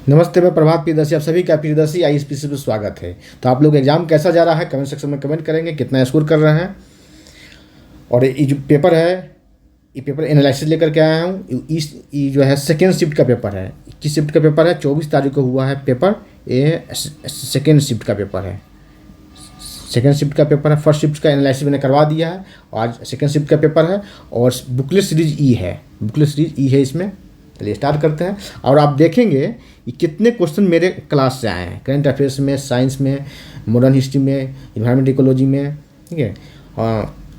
नमस्ते, मैं प्रभात प्रियदर्शी, आप सभी का प्रियदर्शी आईएएस में स्वागत है। तो आप लोग एग्जाम कैसा जा रहा है कमेंट सेक्शन में कमेंट करेंगे, कितना स्कोर कर रहे हैं। और ये जो पेपर है, ये पेपर एनालिसिस लेकर के आया हूँ। ये जो है सेकेंड शिफ्ट का पेपर है। 21 शिफ्ट का पेपर है, 24 तारीख को हुआ है पेपर। ये सेकेंड शिफ्ट का पेपर है। सेकेंड शिफ्ट का पेपर है। फर्स्ट शिफ्ट का एनालिसिस मैंने करवा दिया है और आज सेकेंड शिफ्ट का पेपर है। और बुकलेट सीरीज ई है, बुकलेट सीरीज ई है इसमें। चलिए स्टार्ट करते हैं। और आप देखेंगे कि कितने क्वेश्चन मेरे क्लास से आए हैं, करंट अफेयर्स में, साइंस में, मॉडर्न हिस्ट्री में, इन्वायरमेंट इकोलॉजी में। ठीक है,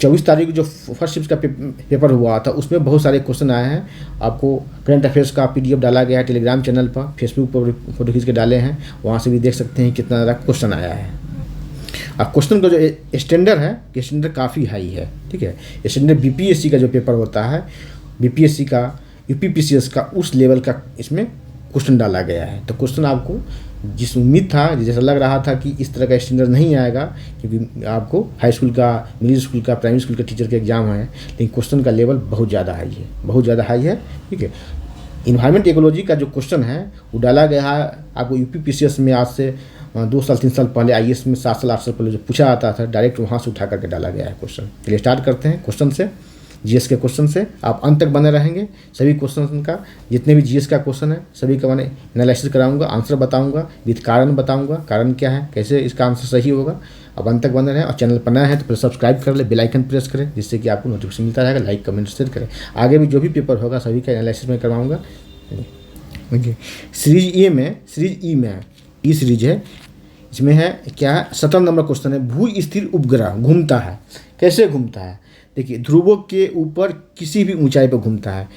24 तारीख को जो फर्स्ट शिफ्ट का पेपर हुआ था उसमें बहुत सारे क्वेश्चन आए हैं। आपको करंट अफेयर्स का PDF डाला गया है टेलीग्राम चैनल पर, फेसबुक पर फोटो खींच के डाले हैं, वहाँ से भी देख सकते हैं कितना ज़्यादा क्वेश्चन आया है। अब क्वेश्चन का जो स्टैंडर्ड है, स्टैंडर्ड काफ़ी हाई है। ठीक है, स्टैंडर्ड BPSC का जो पेपर होता है, BPSC का, UPPCS का, उस लेवल का इसमें क्वेश्चन डाला गया है। तो क्वेश्चन आपको जिस उम्मीद था, जैसा लग रहा था कि इस तरह का स्टैंडर्ड नहीं आएगा, क्योंकि आपको हाई स्कूल का, मिडिल स्कूल का, प्राइमरी स्कूल का टीचर के एग्जाम है, लेकिन क्वेश्चन का लेवल बहुत ज़्यादा हाई है, बहुत ज़्यादा हाई है। ठीक है, इन्वायरमेंट इकोलॉजी का जो क्वेश्चन है वो डाला गया है आपको UPPCS में। आज से 2 साल 3 साल पहले IAS में 7 साल 8 साल पहले जो पूछा आता था, डायरेक्ट वहाँ से उठा करके डाला गया है क्वेश्चन। चलिए स्टार्ट करते हैं क्वेश्चन से। GS के क्वेश्चन से आप अंत तक बने रहेंगे। सभी क्वेश्चन का, जितने भी GS का क्वेश्चन है सभी का मैंने एनालिसिस कराऊंगा, आंसर बताऊंगा, विद कारण बताऊंगा, कारण क्या है, कैसे इसका आंसर सही होगा। अब अंत तक बने रहें। और चैनल पर नया है तो फिर सब्सक्राइब कर ले, बेल आइकन प्रेस करें, जिससे कि आपको नोटिफिकेशन मिलता रहेगा। लाइक कमेंट शेयर करें। आगे भी जो भी पेपर होगा सभी का एनालिसिस में करवाऊँगा। देखिए सीरीज ई में ई सीरीज है, इसमें है क्या है, 17 नंबर क्वेश्चन है। भू स्थिर उपग्रह घूमता है, कैसे घूमता है। देखिए ध्रुवों के ऊपर किसी भी ऊंचाई पर घूमता है,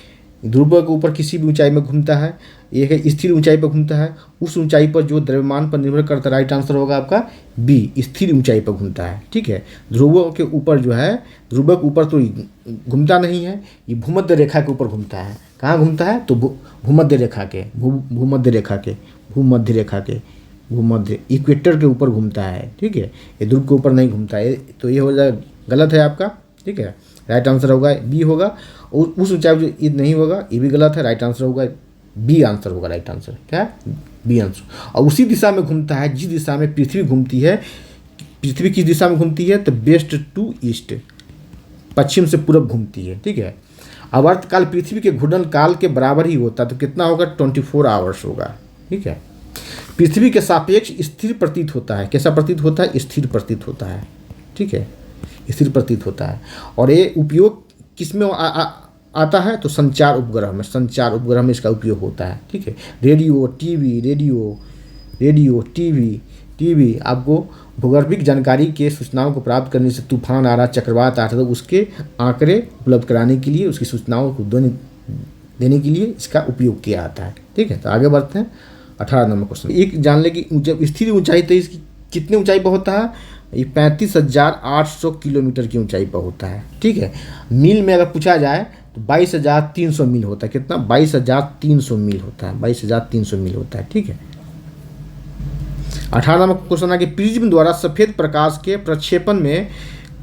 ध्रुवों के ऊपर किसी भी ऊंचाई में घूमता है। एक है स्थिर ऊंचाई पर घूमता है, उस ऊंचाई पर जो द्रव्यमान पर निर्भर करता है। राइट आंसर होगा आपका B, स्थिर ऊंचाई पर घूमता है। ठीक है, ध्रुवों के ऊपर जो है, ध्रुवों के ऊपर तो घूमता नहीं है, ये भूमध्य रेखा के ऊपर घूमता है। कहाँ घूमता है, तो भूमध्य रेखा के, भूमध्य रेखा के, भूमध्य रेखा के, भूमध्य इक्वेटर के ऊपर घूमता है। ठीक है, ये ध्रुव के ऊपर नहीं घूमता है। तो ये हो जाएगा, गलत है आपका। ठीक है, राइट आंसर होगा B होगा। और उस ऊंचाई जो ये नहीं होगा, ये भी गलत है। राइट आंसर होगा B, आंसर होगा राइट आंसर। क्या है, B आंसर। और उसी दिशा में घूमता है जिस दिशा में पृथ्वी घूमती है। पृथ्वी किस दिशा में घूमती है, तो वेस्ट टू ईस्ट, पश्चिम से पूरब घूमती है। ठीक है, आवर्तकाल पृथ्वी के घूर्णन काल के बराबर ही होता है, तो कितना होगा, 24 आवर्स होगा। ठीक है, पृथ्वी के सापेक्ष स्थिर प्रतीत होता है। कैसा प्रतीत होता है, स्थिर प्रतीत होता है। ठीक है, स्थिर प्रतीत होता है। और ये उपयोग किस में आता है, तो संचार उपग्रह में, संचार उपग्रह में इसका उपयोग होता है। ठीक है, रेडियो टीवी आपको भूगर्भिक जानकारी के सूचनाओं को प्राप्त करने से, तूफान आ रहा, चक्रवात आ रहा, तो उसके आंकड़े उपलब्ध कराने के लिए, उसकी सूचनाओं को देने के लिए इसका उपयोग किया जाता है। ठीक है, तो आगे बढ़ते हैं। 18 नंबर क्वेश्चन। एक जान ले कि जब स्थिर ऊंचाई, तो इसकी कितनी ऊंचाई पर होता है, ये 35,800 किलोमीटर की ऊंचाई पर होता है। ठीक है, मील में अगर पूछा जाए तो 22,300 मील होता है। कितना, 22,300 मील होता है, 22,300 मील होता है। ठीक है, 18 नंबर क्वेश्चन है कि प्रिज्म द्वारा सफ़ेद प्रकाश के प्रक्षेपण में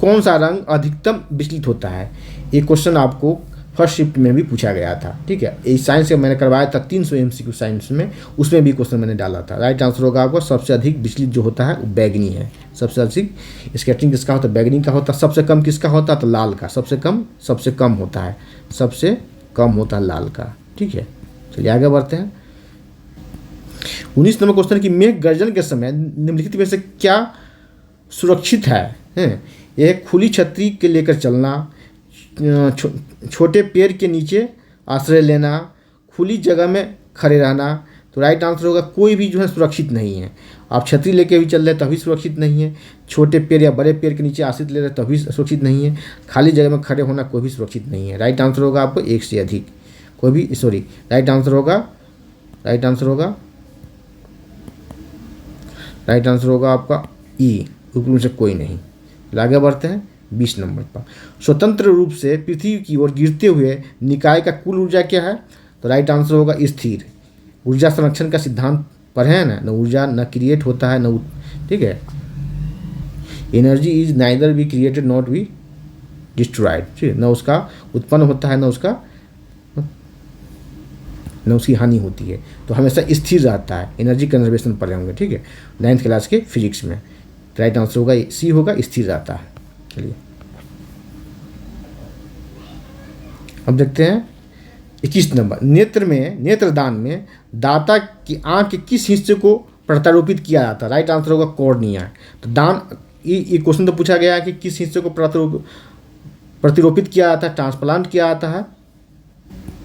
कौन सा रंग अधिकतम विचलित होता है। ये क्वेश्चन आपको फर्स्ट शिफ्ट में भी पूछा गया था। ठीक है, ये साइंस से मैंने करवाया था 300 MCQ साइंस में, उसमें भी क्वेश्चन मैंने डाला था। राइट आंसर होगा आपको, सबसे अधिक विचलित जो होता है वो बैगनी है। सबसे अधिक स्कैटरिंग किसका होता है, बैगनी का होता है। सबसे कम किसका होता है, तो लाल का। सबसे कम होता है, सबसे कम होता है लाल का। ठीक है, चलिए आगे बढ़ते हैं। 19 नंबर क्वेश्चन कि मेघ गर्जन के समय निम्नलिखित में से क्या सुरक्षित है। यह खुली छतरी के लेकर चलना, छोटे पेड़ के नीचे आश्रय लेना, खुली जगह में खड़े रहना। तो राइट आंसर होगा कोई भी जो है सुरक्षित नहीं है। आप छतरी लेके भी चल रहे तभी सुरक्षित नहीं है, छोटे पेड़ या बड़े पेड़ के नीचे आश्रित ले रहे तभी सुरक्षित नहीं है, खाली जगह में खड़े होना कोई भी सुरक्षित नहीं है। राइट आंसर होगा आपको एक से अधिक, कोई भी, सॉरी, राइट आंसर होगा आपका E, ऊपर में से कोई नहीं। आगे बढ़ते हैं 20 नंबर पर। स्वतंत्र रूप से पृथ्वी की ओर गिरते हुए निकाय का कुल ऊर्जा क्या है, तो राइट आंसर होगा स्थिर। ऊर्जा संरक्षण का सिद्धांत पढ़े हैं ना, न ऊर्जा न क्रिएट होता है न, ठीक है, energy is neither be created not be destroyed. ठीक है, न उसका उत्पन्न होता है न उसका न उसकी हानि होती है, तो हमेशा स्थिर रहता है। एनर्जी कंजर्वेशन पढ़े होंगे, ठीक है, 9th क्लास के फिजिक्स में। राइट आंसर होगा सी होगा, स्थिर रहता है। चलिए अब देखते हैं 21 नंबर। नेत्रदान में दाता की आंख के किस हिस्से को प्रत्यारोपित किया जाता है? राइट आंसर होगा कॉर्निया। तो दान, ये क्वेश्चन तो पूछा गया है कि किस हिस्से को प्रतिरोपित किया जाता है, ट्रांसप्लांट किया जाता है।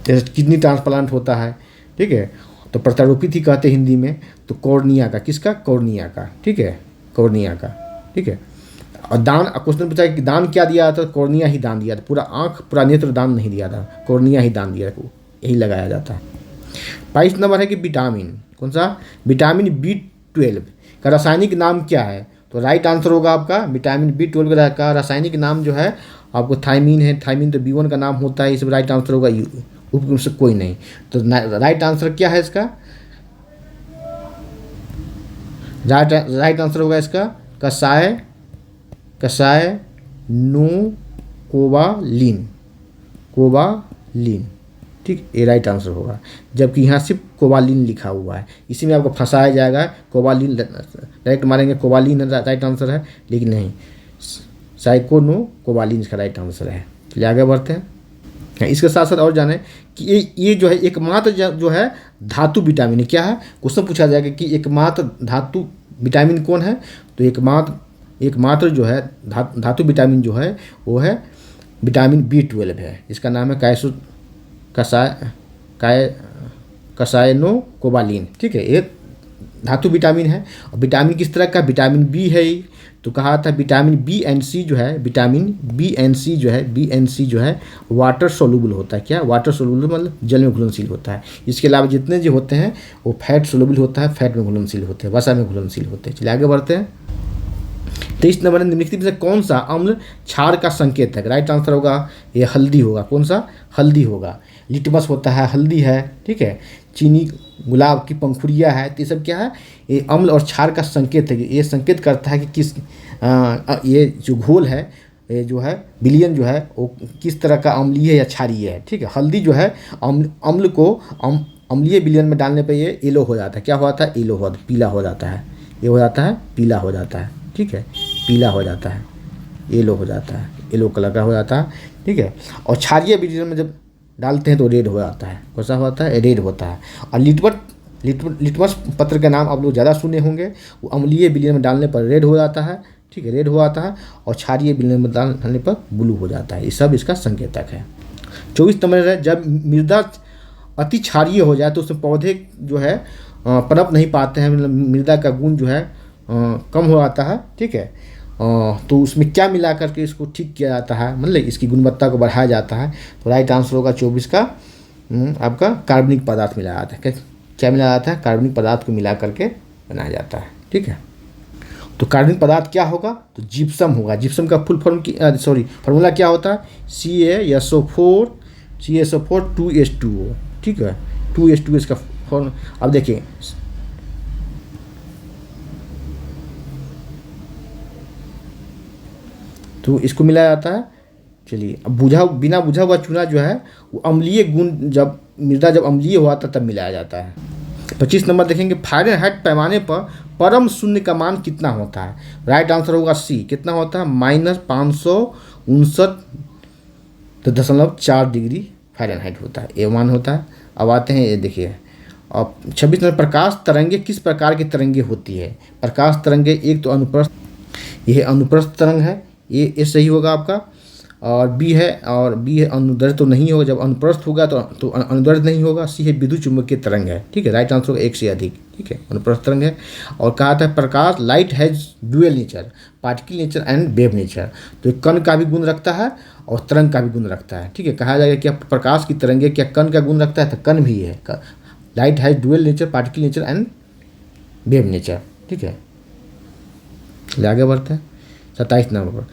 जैसे किडनी ट्रांसप्लांट होता है, ठीक है, तो प्रत्यारोपित ही कहते हैं हिंदी में। तो कॉर्निया का, किसका? कॉर्निया का, ठीक है, कॉर्निया का, ठीक है। और दान, क्वेश्चन पूछा कि दान क्या दिया था? कॉर्निया ही दान दिया था। पूरा आंख, पूरा नेत्र दान नहीं दिया था, कॉर्निया ही दान दिया था, यही लगाया जाता है। 22 नंबर है कि विटामिन, कौन सा? विटामिन B12 का रासायनिक नाम क्या है? तो राइट आंसर होगा आपका विटामिन B12 का रासायनिक नाम जो है आपको थायमीन है। थायमीन तो B1 का नाम होता है, इसमें राइट आंसर होगा उससे कोई नहीं। तो राइट आंसर क्या है इसका? राइट आंसर होगा इसका कसाय नो कोबालिन, ठीक, ये राइट आंसर होगा। जबकि यहाँ सिर्फ कोबालिन लिखा हुआ है, इसी में आपको फंसाया जाएगा। कोबालिन डायरेक्ट मारेंगे कोबालिन राइट आंसर है, लेकिन नहीं, साइकोनो कोबालिन इसका राइट आंसर है। चलिए आगे बढ़ते हैं। इसके साथ साथ और जाने कि ये जो है एकमात्र जो है धातु विटामिन क्या है? क्वेश्चन पूछा जाएगा कि एकमात्र धातु विटामिन कौन है? तो एकमात्र जो है धातु विटामिन जो है वो है विटामिन B12 है। इसका नाम है कसायनो कोबालिन, ठीक है। एक धातु विटामिन है। और विटामिन किस तरह का? विटामिन बी है। तो कहा था विटामिन बी एंड सी जो है, विटामिन बी एंड सी जो है वाटर सोलुबल होता है। क्या? वाटर सोलुबल मतलब जल में घुलनशील होता है। इसके अलावा जितने जो होते हैं वो फैट सोलुबल होता है, फैट में घुलनशील होते हैं, वसा में घुलनशील होते हैं। चलिए आगे बढ़ते हैं। 23 नंबर निम्नलिखित में से कौन सा अम्ल क्षार का संकेत है? राइट आंसर होगा ये हल्दी होगा। कौन सा? हल्दी होगा। लिटमस होता है, हल्दी है, ठीक है, चीनी, गुलाब की पंखुड़ियाँ है, तो ये सब क्या है? ये अम्ल और क्षार का संकेत है। ये संकेत करता है कि किस ये जो घोल है, ये जो है विलयन जो है वो किस तरह का अम्लीय या क्षारीय है, ठीक है। हल्दी जो है अम्ल को अम्लीय विलयन में डालने पर ये येलो हो जाता है। क्या होता है? येलो हो, पीला हो जाता है। ये हो जाता है पीला हो जाता है, ठीक है, पीला हो जाता है, येलो हो जाता है, येलो कलर का हो जाता है, ठीक है। और क्षारीय विलयन में जब डालते हैं तो रेड हो जाता है। कैसा होता है? रेड होता है। और लिटमस पत्र का नाम आप लोग ज़्यादा सुने होंगे। वो अम्लीय विलयन में डालने पर रेड हो जाता है, ठीक है, रेड हो जाता है। और क्षारीय विलयन में डालने पर ब्लू हो जाता है। ये सब इसका संकेतक है। 24 नंबर है, जब मृदा अति क्षारीय हो जाए तो उसमें पौधे जो है पनप नहीं पाते हैं, मतलब मृदा का गुण जो है कम हो जाता है, ठीक है। तो उसमें क्या मिला करके इसको ठीक किया जाता है, मतलब इसकी गुणवत्ता को बढ़ाया जाता है। तो राइट आंसर होगा 24 का आपका कार्बनिक पदार्थ मिलाया जाता है। क्या मिलाया जाता है? कार्बनिक पदार्थ को मिला करके बनाया जाता है, ठीक है। तो कार्बनिक पदार्थ क्या होगा? तो जिप्सम होगा। जिप्सम का फुल फॉर्म फार्मूला क्या होता है? CaSO4 2H2O, ठीक है, 2H2O इसका फॉर्म। अब देखिए तो इसको मिलाया जाता है। चलिए अब बिना बुझा हुआ चूना जो है वो अम्लीय गुण, जब मृदा जब अम्लीय हुआ था तब मिलाया जाता है। 25 नंबर देखेंगे, फ़ारेनहाइट पैमाने पर परम शून्य का मान कितना होता है? राइट आंसर होगा सी। कितना होता है? -559.4 डिग्री फ़ारेनहाइट होता है, ये मान होता है। अब आते हैं, ये देखिए अब 26 नंबर, प्रकाश तरंगे किस प्रकार की तरंगे होती है? प्रकाश तरंगे एक तो अनुप्रस्थ, यह अनुप्रस्थ तरंग है, ये सही होगा आपका। और बी है अनुदैर्ध्य तो नहीं होगा, जब अनुप्रस्थ होगा तो अनुदैर्ध्य नहीं होगा। सी है विद्युत चुम्बकीय तरंग है, ठीक है, राइट आंसर होगा एक से अधिक, ठीक है, अनुप्रस्थ तरंग है। और कहा था प्रकाश light has dual nature, particle nature and wave nature. तो कण का भी गुण रखता है और तरंग का भी गुण रखता है, ठीक है। कहा जाएगा कि प्रकाश की तरंगे क्या कण का गुण रखता है? तो कण भी है। Light has dual nature, particle nature and wave nature, ठीक है। आगे बढ़ते हैं। 27 नंबर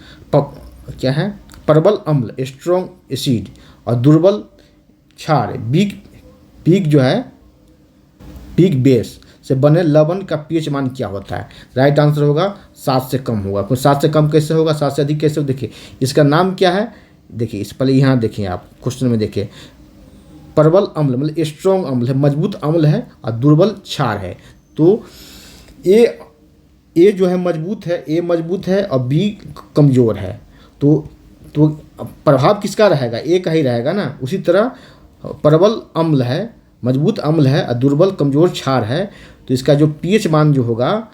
क्या है? प्रबल अम्ल स्ट्रॉन्ग एसिड और दुर्बल क्षार पीक जो है पीक बेस से बने लवण का पीएच मान क्या होता है? राइट आंसर होगा 7 से कम होगा। तो 7 से कम कैसे होगा? 7 से अधिक कैसे हो? देखिए इसका नाम क्या है, देखिए इस पहले यहाँ देखिए आप क्वेश्चन में देखिए प्रबल अम्ल मतलब स्ट्रॉन्ग अम्ल है, मजबूत अम्ल है, और दुर्बल क्षार है। तो ए जो है मजबूत है, ए मजबूत है और बी कमज़ोर है। तो प्रभाव किसका रहेगा? ए का ही रहेगा ना। उसी तरह प्रबल अम्ल है, मजबूत अम्ल है और दुर्बल कमज़ोर क्षार है, तो इसका जो पीएच मान जो होगा,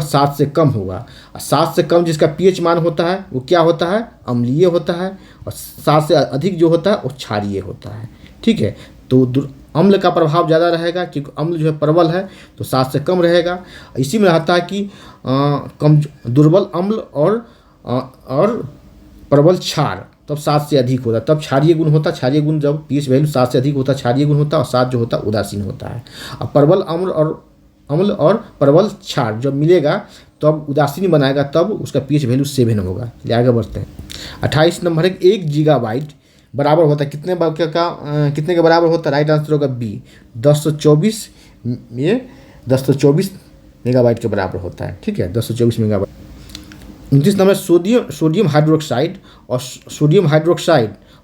7 से कम होगा। और 7 से कम जिसका पीएच मान होता है वो क्या होता है? अम्लीय होता है। और 7 से अधिक जो होता है वो क्षारीय होता है। ठीक है, तो अम्ल का प्रभाव ज़्यादा रहेगा क्योंकि अम्ल जो है प्रबल है, तो 7 से कम रहेगा। इसी में रहता है कि दुर्बल अम्ल और प्रबल क्षार तब 7 से अधिक होता है, तब क्षारीय गुण होता है। क्षारीय गुण जब पीएच वैल्यू 7 से अधिक होता है क्षारीय गुण होता है, और 7 जो होता है उदासीन होता है। और प्रबल अम्ल और प्रबल क्षार जब मिलेगा तब उदासीन बनाएगा, तब उसका पीएच वैल्यू 7 होगा। चलिए आगे बढ़ते हैं। 28 नंबर है, 1 गीगाबाइट बराबर होता है कितने के बराबर होता है? राइट आंसर होगा बी, 1024 मेगाबाइट के बराबर होता है। ठीक है, 1024 मेगाबाइट। 29 नंबर सोडियम हाइड्रोक्साइड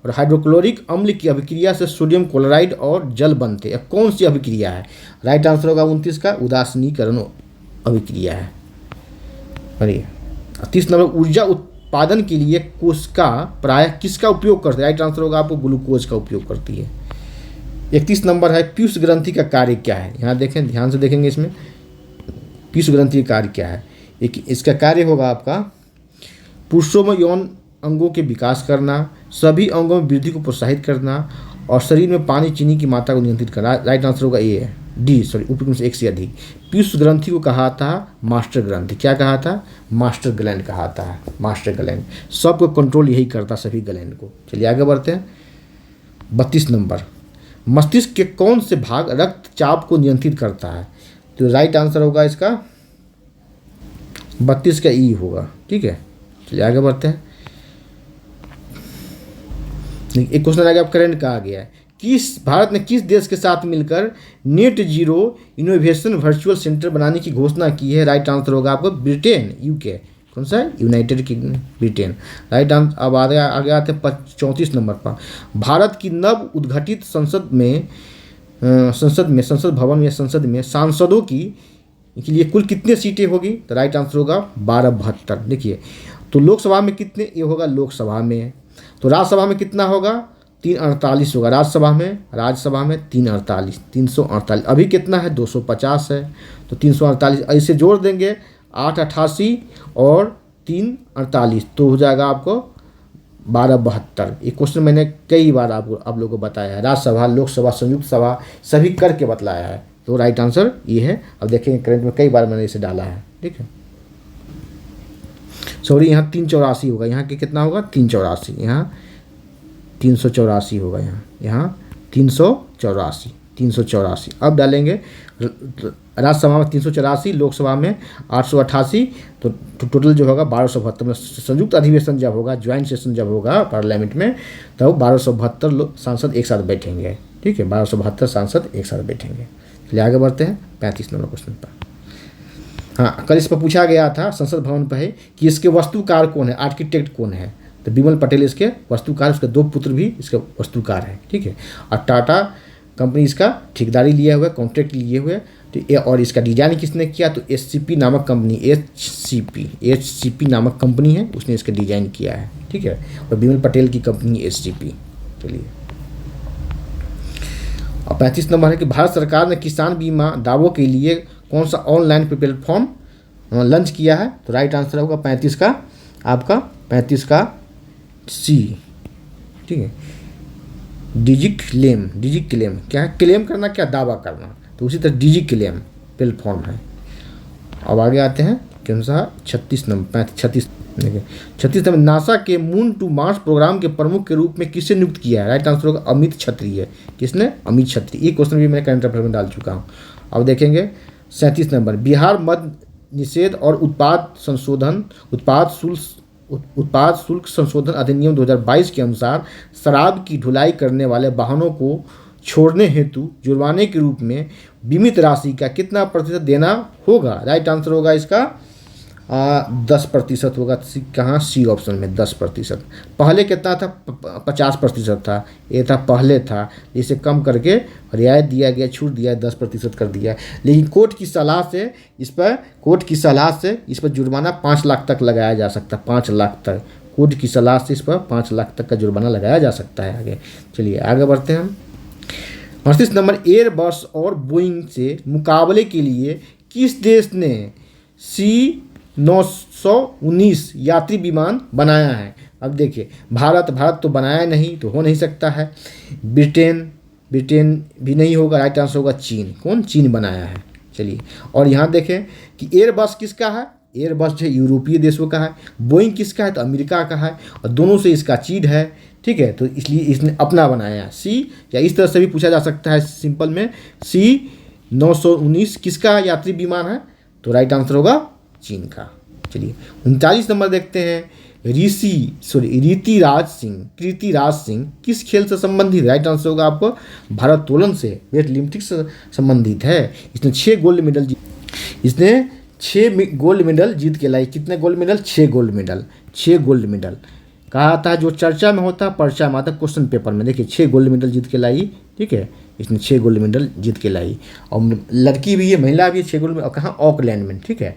और हाइड्रोक्लोरिक अम्ल की अभिक्रिया से सोडियम क्लोराइड और जल बनते हैं। कौन सी अभिक्रिया है? राइट आंसर होगा 29 का उदासीनीकरण अभिक्रिया है। बढ़िए। 30 नंबर, ऊर्जा उत्पादन के लिए कोशिका प्रायः किसका उपयोग करती है? राइट आंसर होगा आपको ग्लूकोज का उपयोग करती है। 31 नंबर है, पीयूष ग्रंथि का कार्य क्या है? यहाँ देखें, ध्यान से देखेंगे इसमें पीयूष ग्रंथि का कार्य क्या है। इसका कार्य होगा आपका पुरुषों में यौन अंगों के विकास करना, सभी अंगों में वृद्धि को प्रोत्साहित करना और शरीर में पानी चीनी की मात्रा को नियंत्रित करना। राइट आंसर होगा ए है, डी सॉरी, ऊपर में से एक से अधिक। पीयूष ग्रंथि को कहा था मास्टर ग्रंथि। क्या कहा था? मास्टर ग्लैंड कहा था, मास्टर ग्लैंड। सबको कंट्रोल यही करता, सभी ग्लैंड को। चलिए आगे बढ़ते हैं। 32 नंबर, मस्तिष्क के कौन से भाग रक्तचाप को नियंत्रित करता है? तो राइट आंसर होगा इसका 32 का ई होगा। ठीक है, चलिए आगे बढ़ते हैं। एक क्वेश्चन आ गया, करंट कहा गया है, भारत ने किस देश के साथ मिलकर net zero innovation virtual centre बनाने की घोषणा की है? राइट आंसर होगा आपको ब्रिटेन, यूके। कौन सा है? United kingdom, Britain. Right answer. अब आगे आते हैं 34 नंबर पर, भारत की नव उद्घाटित संसद भवन में सांसदों की के लिए कुल कितने सीटें होगी? तो राइट आंसर होगा 1272। देखिए, तो लोकसभा में कितने? ये होगा लोकसभा में। तो राज्यसभा में कितना होगा? 348 होगा राज्यसभा में 348। अभी कितना है? 250 है, तो 348 ऐसे जोड़ देंगे, 888 और 348, तो हो जाएगा आपको 1272। ये क्वेश्चन मैंने कई बार आप लोगों को बताया है, राज्यसभा, लोकसभा, संयुक्त सभा सभी करके बतलाया है। तो राइट आंसर ये है। अब देखेंगे करंट में कई बार मैंने इसे डाला है। ठीक है, सॉरी, यहाँ 384 होगा, यहाँ के कितना होगा? 384, यहाँ 384 होगा, यहाँ 384। अब डालेंगे राज्यसभा में 384, लोकसभा में 888, तो टोटल जो होगा 1272 में संयुक्त अधिवेशन जब होगा, ज्वाइंट सेशन जब होगा पार्लियामेंट में, तब 1272 सांसद एक साथ बैठेंगे। ठीक है, 1272 सांसद एक साथ बैठेंगे। चलिए आगे बढ़ते हैं 35 नंबर क्वेश्चन पर। हाँ, कल इस पर पूछा गया था, संसद भवन पर है, कि इसके वास्तुकार कौन है, आर्किटेक्ट कौन है? तो बिमल पटेल इसके वास्तुकार, उसके 2 पुत्र भी इसके वास्तुकार हैं। ठीक है, और टाटा कंपनी इसका ठेकेदारी लिया हुआ है, कॉन्ट्रैक्ट लिए हुए। तो और इसका डिजाइन किसने किया? तो एचसीपी नामक कंपनी, एचसीपी नामक कंपनी है, उसने इसका डिजाइन किया है। ठीक है, और बिमल पटेल की कंपनी एचसीपी। चलिए, और 35 नंबर है कि भारत सरकार ने किसान बीमा दावों के लिए कौन सा ऑनलाइन प्लेटफॉर्म लॉन्च किया है? तो राइट आंसर होगा 35 का आपका 35 का सी। ठीक है, डिजिक्लेम क्या है? क्लेम करना, क्या दावा करना, तो उसी तरह डिजिक्लेम प्लेटफॉर्म है। अब आगे आते हैं कौन सा? 36 नंबर। देखिए 36 नंबर, नासा के मून टू मार्स प्रोग्राम के प्रमुख के रूप में किसे नियुक्त किया है? राइट आंसर होगा अमित छत्री। किसने? अमित छत्री। ये क्वेश्चन भी मैं करंट अफेयर में डाल चुका हूँ। अब देखेंगे 37 नंबर, बिहार मद्य निषेध और उत्पाद शुल्क संशोधन अधिनियम 2022 के अनुसार शराब की ढुलाई करने वाले वाहनों को छोड़ने हेतु जुर्माने के रूप में बीमित राशि का कितना प्रतिशत देना होगा? राइट आंसर होगा इसका 10% होगा। कहाँ? सी ऑप्शन में 10%। पहले कितना था? 50% था। ये था पहले था, इसे कम करके रियायत दिया गया, छूट दिया है, 10% कर दिया है। लेकिन कोर्ट की सलाह से इस पर जुर्माना 5 लाख तक लगाया जा सकता है। 5 लाख तक कोर्ट की सलाह से इस पर 5 लाख तक का जुर्माना लगाया जा सकता है। आगे चलिए आगे बढ़ते हैं हम। 38 नंबर, एयरबस और बोइंग से मुकाबले के लिए किस देश ने C919 यात्री विमान बनाया है? अब देखिए, भारत तो बनाया नहीं, तो हो नहीं सकता है। ब्रिटेन भी नहीं होगा, राइट आंसर होगा चीन। कौन? चीन बनाया है। चलिए, और यहाँ देखें कि एयरबस किसका है? एयरबस जो है यूरोपीय देशों का है। बोइंग किसका है? तो अमेरिका का है, और दोनों से इसका चीन है। ठीक है, तो इसलिए इसने अपना बनाया सी, या इस तरह से भी पूछा जा सकता है सिंपल में, C919 किसका यात्री विमान है? तो राइट आंसर होगा चीन का। चलिए 39 नंबर देखते हैं। कीर्तिराज सिंह किस खेल से संबंधित? राइट आंसर होगा आपको भारोत्तोलन से, वेट लिफ्टिंग से संबंधित है। इसने 6 गोल्ड मेडल जीत के लाई। कितने गोल्ड मेडल? 6 gold medal. कहा था जो चर्चा में होता, पर्चा में आता, क्वेश्चन पेपर में। देखिए 6 गोल्ड मेडल जीत के लाई। ठीक है, इसने 6 गोल्ड मेडल जीत के लाई। और लड़की भी है, महिला भी है, 6 गोल्ड मेडल। कहाँ? ऑकलैंड में। ठीक है,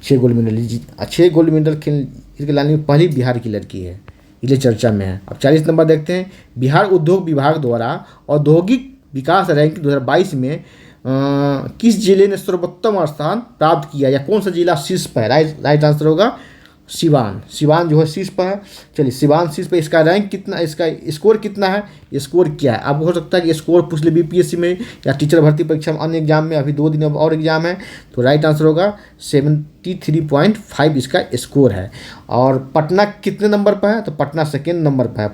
6 गोल्ड मेडल 6 गोल्ड मेडल खेल इसके लाने में पहली बिहार की लड़की है, इसलिए चर्चा में है। अब 40 नंबर देखते हैं। बिहार उद्योग विभाग द्वारा औद्योगिक विकास रैंकिंग 2022 में किस जिले ने सर्वोत्तम स्थान प्राप्त किया, या कौन सा जिला शीर्ष पर है? राइट आंसर होगा सिवान जो है शीर्ष पर है। चलिए सिवान शीर्ष पर। इसका रैंक कितना, इसका स्कोर कितना है? स्कोर क्या है? आपको हो सकता है कि स्कोर पूछ ले बीपीएससी में या टीचर भर्ती परीक्षा में, अन्य एग्जाम में। अभी 2 दिन और एग्जाम है, तो राइट आंसर होगा 73.5 इसका स्कोर है। और पटना कितने नंबर पर है? तो पटना 2nd नंबर पर है।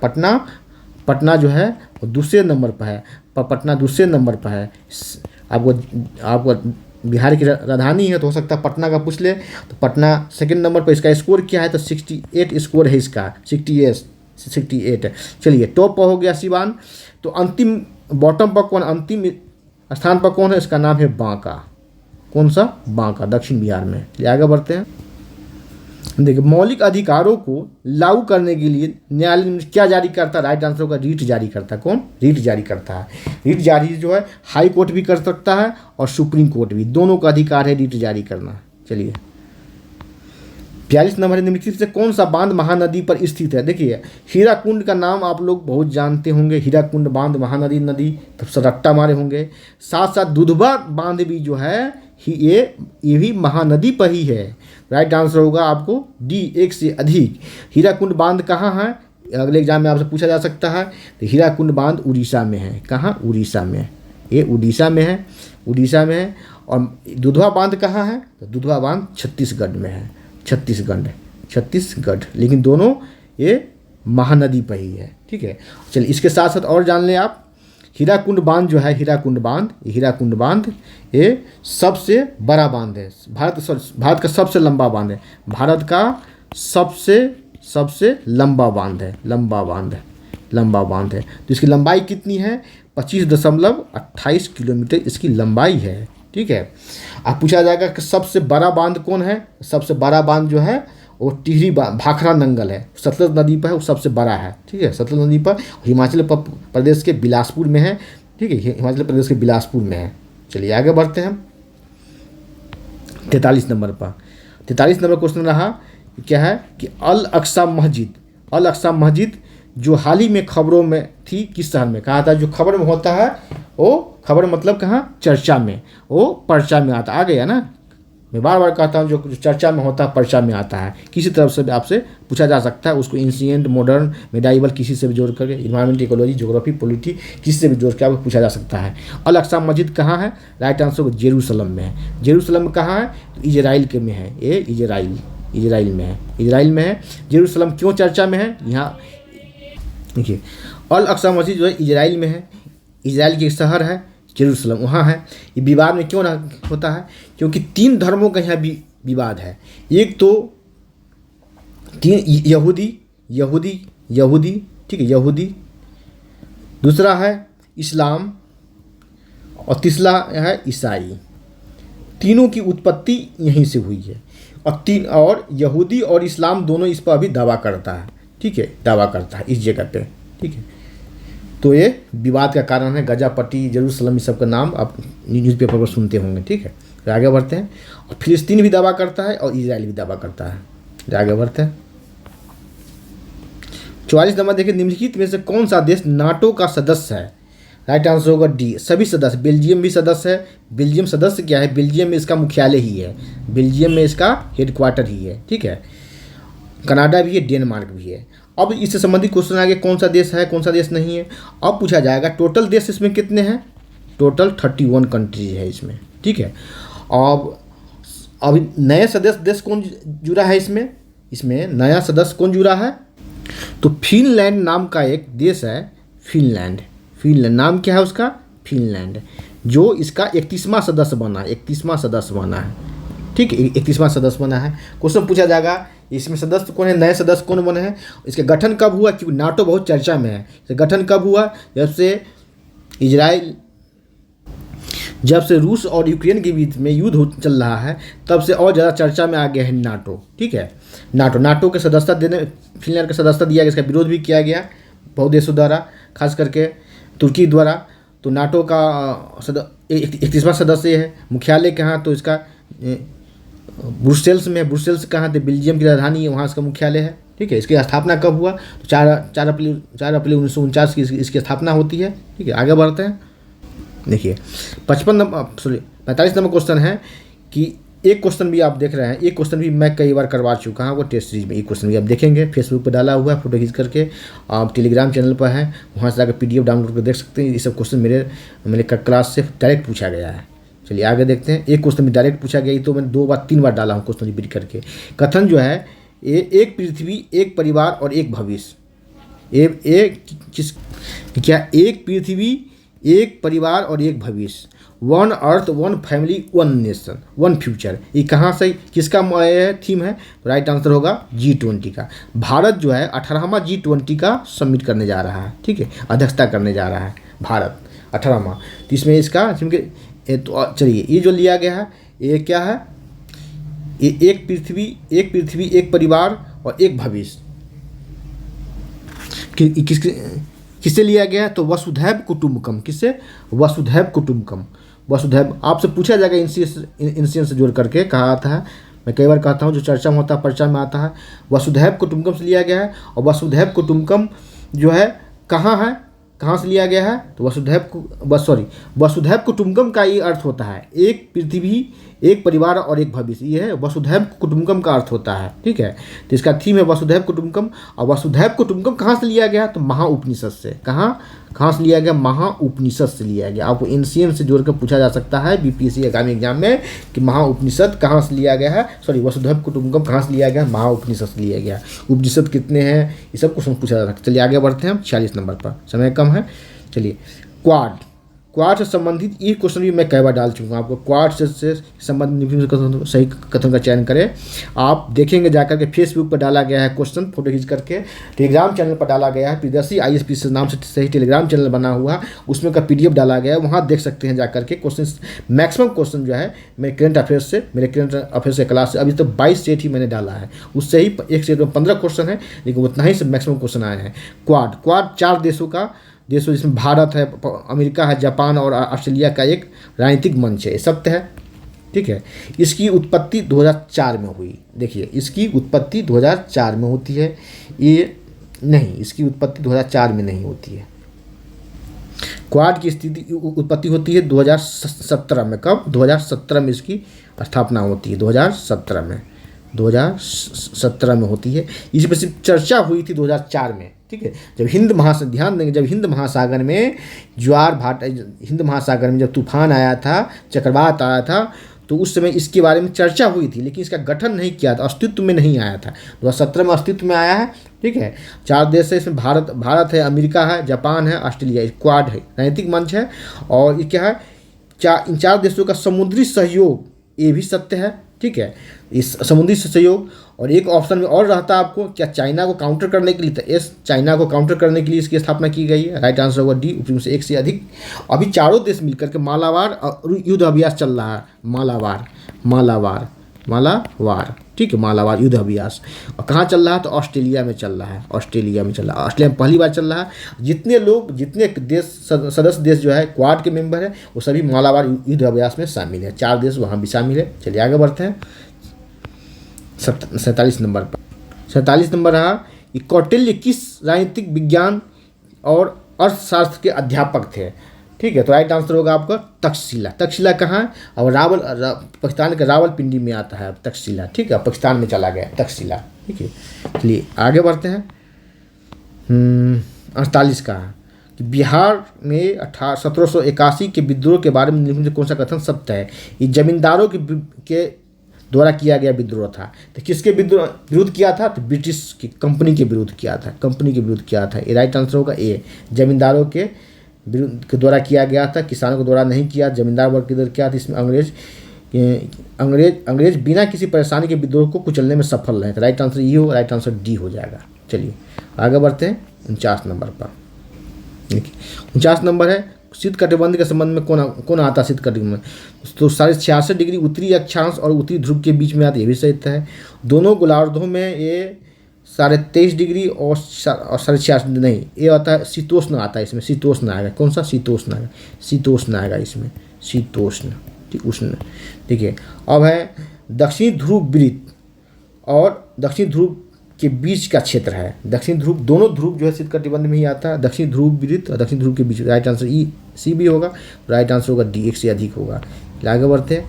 पटना जो है वो दूसरे नंबर पर है। पटना दूसरे नंबर पर है। आपको बिहार की राजधानी है, तो हो सकता है पटना का पूछ ले। तो पटना 2nd नंबर पर। इसका स्कोर क्या है? तो 68 स्कोर है इसका। 68 है। चलिए टॉप पर हो गया सिवान। तो अंतिम बॉटम पर कौन? अंतिम स्थान पर कौन है? इसका नाम है बांका। कौन सा? बांका, दक्षिण बिहार में। चलिए आगे बढ़ते हैं। देखिए मौलिक अधिकारों को लागू करने के लिए न्यायालय क्या जारी करता है? राइट आंसर होगा रीट जारी करता है। कौन? रीट जारी करता है। रीट जारी जो है हाई कोर्ट भी कर सकता है और सुप्रीम कोर्ट भी, दोनों का अधिकार है रीट जारी करना। चलिए 42 नंबर, निम्नलिखित से कौन सा बांध महानदी पर स्थित है? देखिए हीराकुंड का नाम आप लोग बहुत जानते होंगे। हीराकुंड बांध महानदी तो सरट्टा मारे होंगे। साथ साथ दुधवा बांध भी जो है ये भी महानदी पर ही है। राइट आंसर होगा आपको डी, 1 से अधिक। हीराकुंड बांध कहाँ है? अगले एग्जाम में आपसे पूछा जा सकता है। तो हीराकुंड बांध उड़ीसा में है। कहाँ? उड़ीसा में। ये उड़ीसा में है। और दुधवा बांध कहाँ है? तो दुधवा बांध छत्तीसगढ़ में है। छत्तीसगढ़, लेकिन दोनों ये महानदी पर ही है। ठीक है, चलिए इसके साथ साथ और जान लें आप। हीराकुंड बांध जो है, हीराकुंड बांध ये सबसे बड़ा बांध है। भारत का सबसे लंबा बांध है। भारत का सबसे लंबा बांध है। तो इसकी लंबाई कितनी है? 25.28 किलोमीटर इसकी लंबाई है। ठीक है, अब पूछा जाएगा कि सबसे बड़ा बांध कौन है? सबसे बड़ा बांध जो है वो टिहरी भाखड़ा नंगल है, सतलज नदी पर है, वो सबसे बड़ा है। ठीक है, सतलज नदी पर, हिमाचल प्रदेश के बिलासपुर में है। ठीक है, हिमाचल प्रदेश के बिलासपुर में है। चलिए आगे बढ़ते हैं 43 नंबर पर। 43 नंबर क्वेश्चन रहा क्या है कि अल अक्सा मस्जिद जो हाल ही में खबरों में थी, किस शहर में? कहा था जो खबर में होता है वो, खबर मतलब कहाँ? चर्चा में, वो पर्चा में आता। आ गया ना, मैं बार बार कहता हूँ जो चर्चा में होता है पर्चा में आता है। किसी तरफ से भी आपसे पूछा जा सकता है उसको, एंशिएंट, मॉडर्न, मेडाइवल, किसी से भी जोड़ करके, इन्वायरमेंट, इकोलॉजी, ज्योग्राफी, पॉलिटी, किसी से भी जोड़ के आपको पूछा जा सकता है। अल अक्सा मस्जिद कहाँ है? राइट आंसर जेरूसलम में है। जेरूसलम कहाँ है? तो इजराइल के में है। ये इजराइल में है। जेरूसलम क्यों चर्चा में है? यहाँ देखिए अल अक्सा मस्जिद जो है इजराइल में है। इजराइल की एक शहर है जेरूसलम, वहाँ है। ये विवाद में क्यों होता है? क्योंकि 3 धर्मों का यहाँ विवाद है। एक तो 3 यहूदी, ठीक है, यहूदी। दूसरा है इस्लाम और तीसरा है ईसाई। तीनों की उत्पत्ति यहीं से हुई है। और यहूदी और इस्लाम दोनों इस पर अभी दावा करता है, ठीक है, दावा करता है इस जगह पे, ठीक है। तो ये विवाद का कारण है। गजा पट्टी, जेरूसलम, इस सब का नाम आप न्यूज़पेपर पर सुनते होंगे, ठीक है। तो आगे बढ़ते हैं। और फिलिस्तीन भी दावा करता है और इजराइल भी दावा करता है। आगे बढ़ते हैं। 44 नंबर देखिए, निम्नलिखित में से कौन सा देश नाटो का सदस्य है? राइट आंसर होगा डी, सभी सदस्य। बेल्जियम भी सदस्य है। बेल्जियम सदस्य क्या है? बेल्जियम में इसका मुख्यालय ही है, बेल्जियम में इसका हेडक्वार्टर ही है, ठीक है। कनाडा भी है, डेनमार्क भी है। अब इससे संबंधित क्वेश्चन आगे, कौन सा देश है, कौन सा देश नहीं है। अब पूछा जाएगा टोटल देश इसमें कितने हैं? टोटल 31 कंट्रीज है इसमें, ठीक है। अब अभी नए सदस्य देश कौन जुड़ा है इसमें? इसमें नया सदस्य कौन जुड़ा है? तो फिनलैंड नाम का एक देश है, फिनलैंड। फिनलैंड नाम क्या है उसका? फिनलैंड, जो इसका 31वां सदस्य बना है, 31वां सदस्य बना है, ठीक है, 31वां सदस्य बना है। क्वेश्चन पूछा जाएगा इसमें सदस्य कौन है, नए सदस्य कौन बने हैं, इसके गठन कब हुआ? क्योंकि नाटो बहुत चर्चा में है। इसका गठन कब हुआ? जब से रूस और यूक्रेन के बीच में युद्ध चल रहा है, तब से और ज़्यादा चर्चा में आ गया है नाटो, ठीक है। नाटो के सदस्यता देने, फिनलैंड का सदस्यता दिया गया, इसका विरोध भी किया गया बहुत देशों द्वारा, खास करके तुर्की द्वारा। तो नाटो का 31वां सदस्य है। मुख्यालय कहाँ? तो इसका ब्रुसेल्स में। ब्रुसेल्स कहाँ? तो बेल्जियम की राजधानी है, वहाँ इसका मुख्यालय है, ठीक है। इसकी स्थापना कब हुआ? तो 4 अप्रैल 1949 की इसकी स्थापना होती है, ठीक है। आगे बढ़ते हैं। देखिए 45 नंबर क्वेश्चन है कि एक क्वेश्चन भी आप देख रहे हैं, एक क्वेश्चन भी मैं कई बार करवा चुका हूँ, वो टेस्ट सीरीज में। एक क्वेश्चन भी आप देखेंगे, फेसबुक पर डाला हुआ है, फोटो खींच करके। आप टेलीग्राम चैनल पर हैं, वहाँ से जाकर PDF डाउनलोड कर देख सकते हैं। ये सब क्वेश्चन मेरे क्लास से डायरेक्ट पूछा गया है। चलिए आगे देखते हैं। एक क्वेश्चन भी डायरेक्ट पूछा गया, तो मैंने 2 बार 3 बार डाला हूँ क्वेश्चन रिपीट करके। कथन जो है, एक पृथ्वी, एक परिवार और एक भविष्य। एक पृथ्वी, एक परिवार और एक भविष्य। 1 अर्थ, 1 फैमिली, 1 नेशन, 1 फ्यूचर। ये कहाँ से, किसका थीम है? राइट आंसर होगा G20 का। भारत जो है 18वां G20 का सबमिट करने जा रहा है, ठीक है, अध्यक्षता करने जा रहा है भारत 18वां। तो इसमें इसका तो चलिए, ये जो लिया गया है ये क्या है? ये एक पृथ्वी, एक परिवार और एक भविष्य। किससे लिया गया है? तो वसुधैव कुटुम्बकम। किससे? वसुधैव कुटुम्बकम। वसुधैव आपसे पूछा जाएगा इंसिडेंट से जोड़ करके, कहा आता है, मैं कई बार कहता हूँ, जो चर्चा में होता है, पर्चा में आता है। वसुधैव कुटुम्बकम से लिया गया है। और वसुधैव कुटुम्बकम जो है कहाँ है, कहाँ से लिया गया है? तो वसुधैव कुटुम्बकम का ये अर्थ होता है एक पृथ्वी, एक परिवार और एक भविष्य। ये है वसुधैव कुटुम्बकम का अर्थ होता है, ठीक है। तो इसका थीम है वसुधैव कुटुम्बकम। और वसुधैव कुटुम्बकम कहाँ से लिया गया? तो महाउपनिषद से। कहाँ से लिया गया? महाउपनिषद से लिया गया। आपको एनसीएन से जोड़कर पूछा जा सकता है BPSC आगामी एग्जाम में कि महाउपनिषद कहाँ से लिया गया है, वसुधैव कुटुम्बकम कहाँ से लिया गया? महाउपनिषद से लिया गया। उपनिषद कितने हैं, ये सब क्वेश्चन पूछा जा सकता है। चलिए आगे बढ़ते हैं हम 46 नंबर पर, समय कम है। चलिए क्वाड से संबंधित ये क्वेश्चन भी मैं कई बार डाल चुका हूँ आपको। क्वाड से संबंधित सही कथन का चयन करें। आप देखेंगे जाकर के फेसबुक पर डाला गया है क्वेश्चन, फोटो खींच करके। टेलीग्राम चैनल पर डाला गया है, प्रियदर्शी ISP से नाम से सही टेलीग्राम चैनल बना हुआ, उसमें का PDF डाला गया है, वहाँ देख सकते हैं जाकर के। क्वेश्चन मैक्सिमम क्वेश्चन जो है मेरे करंट अफेयर्स से क्लास से अभी तो 22 सेट ही मैंने डाला है, उससे ही एक सेट में 15 क्वेश्चन है, लेकिन उतना ही से मैक्सिमम क्वेश्चन आए हैं। क्वाड 4 देशों जिसमें भारत है, अमेरिका है, जापान और ऑस्ट्रेलिया का एक राजनीतिक मंच है, ये सत्य है, ठीक है। इसकी उत्पत्ति 2004 में हुई। देखिए इसकी उत्पत्ति 2004 में होती है, ये नहीं, इसकी उत्पत्ति 2004 में नहीं होती है। क्वाड की उत्पत्ति होती है 2017 में। कब? 2017 में इसकी स्थापना होती है, 2017 में होती है। इस पर सिर्फ चर्चा हुई थी 2004 में, ठीक है। जब ध्यान देंगे, जब हिंद महासागर में हिंद महासागर में जब तूफान आया था, चक्रवात आया था, तो उस समय इसके बारे में चर्चा हुई थी, लेकिन इसका गठन नहीं किया था, अस्तित्व में नहीं आया था। 2017 में अस्तित्व में आया है, ठीक है। 4 देश है इसमें, भारत है, अमेरिका है, जापान है, ऑस्ट्रेलिया। क्वाड है, राजनीतिक मंच है। और ये क्या है? इन 4 देशों का समुद्री सहयोग, ये भी सत्य है, ठीक है, इस समुद्री सहयोग। और एक ऑप्शन में और रहता है आपको, क्या चाइना को काउंटर करने के लिए, तो एस चाइना को काउंटर करने के लिए इसकी स्थापना की गई है। राइट आंसर होगा डी, उपयुक्त से एक से अधिक। अभी चारों देश मिलकर के मालाबार युद्ध अभ्यास चल रहा है। मालाबार, ठीक है, मालाबार युद्ध अभ्यास। और कहाँ चल रहा है, तो ऑस्ट्रेलिया में चल रहा है। ऑस्ट्रेलिया में पहली बार चल रहा है। जितने देश सदस्य देश जो है क्वाड के मेंबर है, वो सभी मालाबार युद्ध अभ्यास में शामिल है। 4 देश वहाँ भी शामिल है। चलिए आगे बढ़ते हैं 47 नंबर पर। 47 नंबर रहा कि कौटिल्य किस राजनीतिक विज्ञान और अर्थशास्त्र के अध्यापक थे। ठीक है, तो राइट आंसर होगा आपका तक्षशिला। तक्षशिला कहाँ है, और पाकिस्तान के रावलपिंडी में आता है तक्षशिला। ठीक है, पाकिस्तान में चला गया तक्षशिला। ठीक है, चलिए आगे बढ़ते हैं 48 का कि बिहार में 1781 के विद्रोह के बारे में निम्न में कौन सा कथन सत्य है। ये जमींदारों के द्वारा किया गया विद्रोह था। तो किसके विरुद्ध किया था, तो ब्रिटिश की कंपनी के विरुद्ध किया था। ये राइट आंसर होगा ए, जमींदारों के द्वारा किया गया था, किसानों के द्वारा नहीं किया, जमींदार वर्ग के द्वारा किया था। इसमें अंग्रेज बिना किसी परेशानी के विद्रोह को कुचलने में सफल रहे। तो राइट आंसर ये हो, राइट आंसर डी हो जाएगा। चलिए आगे बढ़ते हैं 49 नंबर पर। देखिए 49 नंबर है, शीत कटिबंध के संबंध में कौन आता है शीत कटिबंध में, तो 66.5 डिग्री उत्तरी अक्षांश और उत्तरी ध्रुव के बीच में आता है, ये भी सही है। दोनों गोलार्धों में ये 23.5 डिग्री और 66.5 नहीं, ये आता है शीतोष्ण आता है। इसमें शीतोष्ण आएगा, कौन सा शीतोष्ण आएगा इसमें शीतोष्ण, ठीक, उष्ण। देखिए अब है दक्षिणी ध्रुव वृत्त और दक्षिणी ध्रुव के बीच का क्षेत्र है। दक्षिण ध्रुव, दोनों ध्रुव जो है शीत कटिबंध में ही आता है। दक्षिण ध्रुव वृत्त और दक्षिण ध्रुव के बीच, राइट आंसर ई सी भी होगा। राइट आंसर होगा डी, एक से अधिक होगा। आगे बढ़ते हैं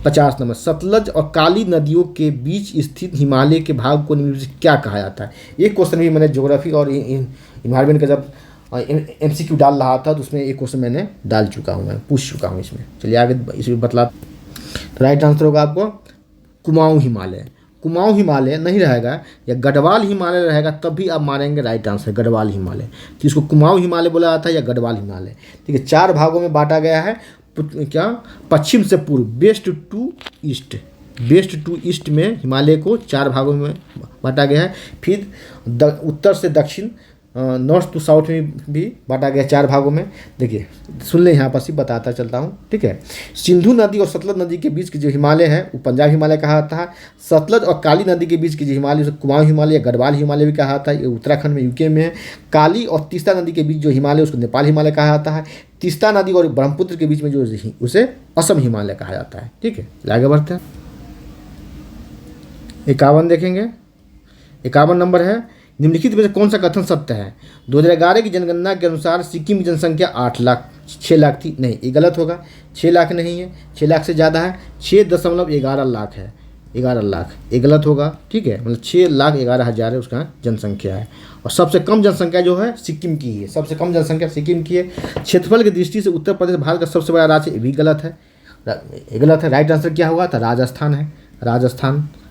50 नंबर। सतलज और काली नदियों के बीच स्थित हिमालय के भाग को निम्न से क्या कहा जाता है। एक क्वेश्चन भी मैंने ज्योग्राफी और इन्वायरमेंट का जब MCQ डाल रहा था, तो उसमें एक क्वेश्चन मैंने डाल चुका हूँ, मैं पूछ चुका हूँ इसमें। चलिए आगे इसमें बतला। तो राइट आंसर होगा आपको कुमाऊं हिमालय नहीं रहेगा, या गढ़वाल हिमालय रहेगा, तब भी आप मारेंगे राइट आंसर गढ़वाल हिमालय। तो इसको कुमाऊं हिमालय बोला जाता है या गढ़वाल हिमालय। ठीक है, 4 भागों में बांटा गया है। क्या, पश्चिम से पूर्व, वेस्ट टू ईस्ट में हिमालय को 4 भागों में बांटा गया है। फिर उत्तर से दक्षिण, नॉर्थ टू साउथ में भी बांटा गया 4 भागों में। देखिए सुन ले, यहाँ पर ही बताता चलता हूँ। ठीक है, सिंधु नदी और सतलज नदी के बीच की जो हिमालय है वो पंजाब हिमालय कहा जाता है। सतलज और काली नदी के बीच की जो हिमालय, उसे कुमाऊं हिमालय या गढ़वाल हिमालय भी कहा जाता है। ये उत्तराखंड में, यूके में है। काली और तीस्ता नदी के बीच जो हिमालय, उसको नेपाल हिमालय कहा जाता है। तीस्ता नदी और ब्रह्मपुत्र के बीच में जो उसे असम हिमालय कहा जाता है। ठीक है, आगे बढ़ते हैं 51 देखेंगे। 51 नंबर है, निम्नलिखित में से कौन सा कथन सत्य है। 2011 की जनगणना के अनुसार सिक्किम की जनसंख्या 6 लाख थी। नहीं, ये गलत होगा। 6 लाख नहीं है, 6 लाख से ज़्यादा है। 6.11 लाख है, 11 लाख, ये गलत होगा। ठीक है, मतलब 6,11,000 है उसका जनसंख्या है। और सबसे कम जनसंख्या जो है सिक्किम की है, सबसे कम जनसंख्या सिक्किम की है। क्षेत्रफल की दृष्टि से उत्तर प्रदेश भारत का सबसे बड़ा राज्य, ये भी गलत है, ये गलत है। राइट आंसर क्या होगा, तो राजस्थान है,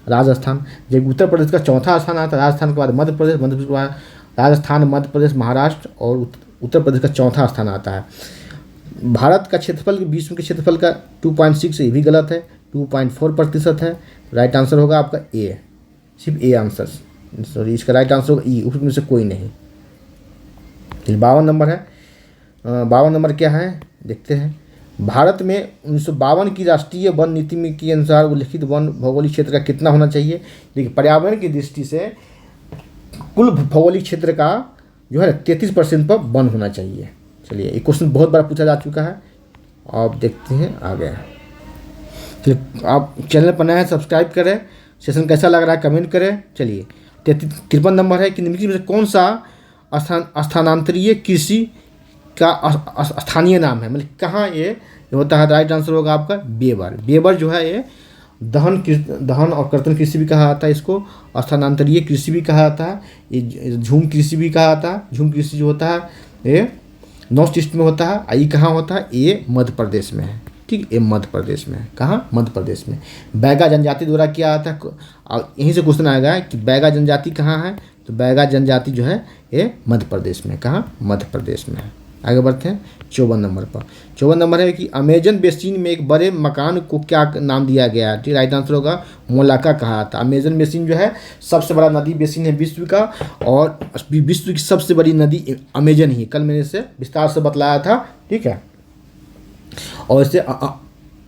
राजस्थान। जब उत्तर प्रदेश का 4था स्थान आता है, राजस्थान के बाद मध्य प्रदेश के बाद राजस्थान, मध्य प्रदेश, महाराष्ट्र, और उत्तर प्रदेश का 4था स्थान आता है। भारत का क्षेत्रफल, विश्व के क्षेत्रफल का 2.6, ये भी गलत है, 2.4% है। राइट आंसर होगा आपका ए, सिर्फ ए आंसर, सॉरी, इसका राइट आंसर होगा ई, उसमें से कोई नहीं। 52 नंबर है। 52 नंबर क्या है, देखते हैं। भारत में 1952 की राष्ट्रीय वन नीति में के अनुसार उल्लिखित वन भौगोलिक क्षेत्र का कितना होना चाहिए। देखिए पर्यावरण की दृष्टि से कुल भौगोलिक क्षेत्र का जो है 33% पर वन होना चाहिए। चलिए, ये क्वेश्चन बहुत बार पूछा जा चुका है, आप देखते हैं आगे। चलिए, आप चैनल पर नए हैं, सब्सक्राइब करें। सेशन कैसा लग रहा है कमेंट करें। चलिए 53 नंबर है कि निम्नलिखित में से कौन सा स्थानांतरीय कृषि का स्थानीय नाम है, मतलब कहाँ ये होता है। राइट आंसर होगा आपका बेबर जो है, ये दहन और कर्तन कृषि भी कहा जाता है, इसको स्थानांतरीय कृषि भी कहा जाता है, ये झूम कृषि भी कहा जाता है। झूम कृषि जो होता है ये नॉर्थ ईस्ट में होता है। ये कहाँ होता है, ये मध्य प्रदेश में है। ठीक, ये मध्य प्रदेश में है। कहाँ, मध्य प्रदेश में। बैगा जनजाति द्वारा किया जाता है। और यहीं से क्वेश्चन आएगा कि बैगा जनजाति कहाँ है, तो बैगा जनजाति जो है ये मध्य प्रदेश में। कहाँ, मध्य प्रदेश में है। आगे बढ़ते हैं 54 नंबर पर। 54 नंबर है कि अमेजन बेसिन में एक बड़े मकान को क्या नाम दिया गया है? ठीक, राइट आंसर होगा मोलाका कहा था। अमेजन बेसिन जो है सबसे बड़ा नदी बेसिन है विश्व का, और विश्व की सबसे बड़ी नदी अमेजन ही। कल मैंने इसे विस्तार से बतलाया था, ठीक है। और इसे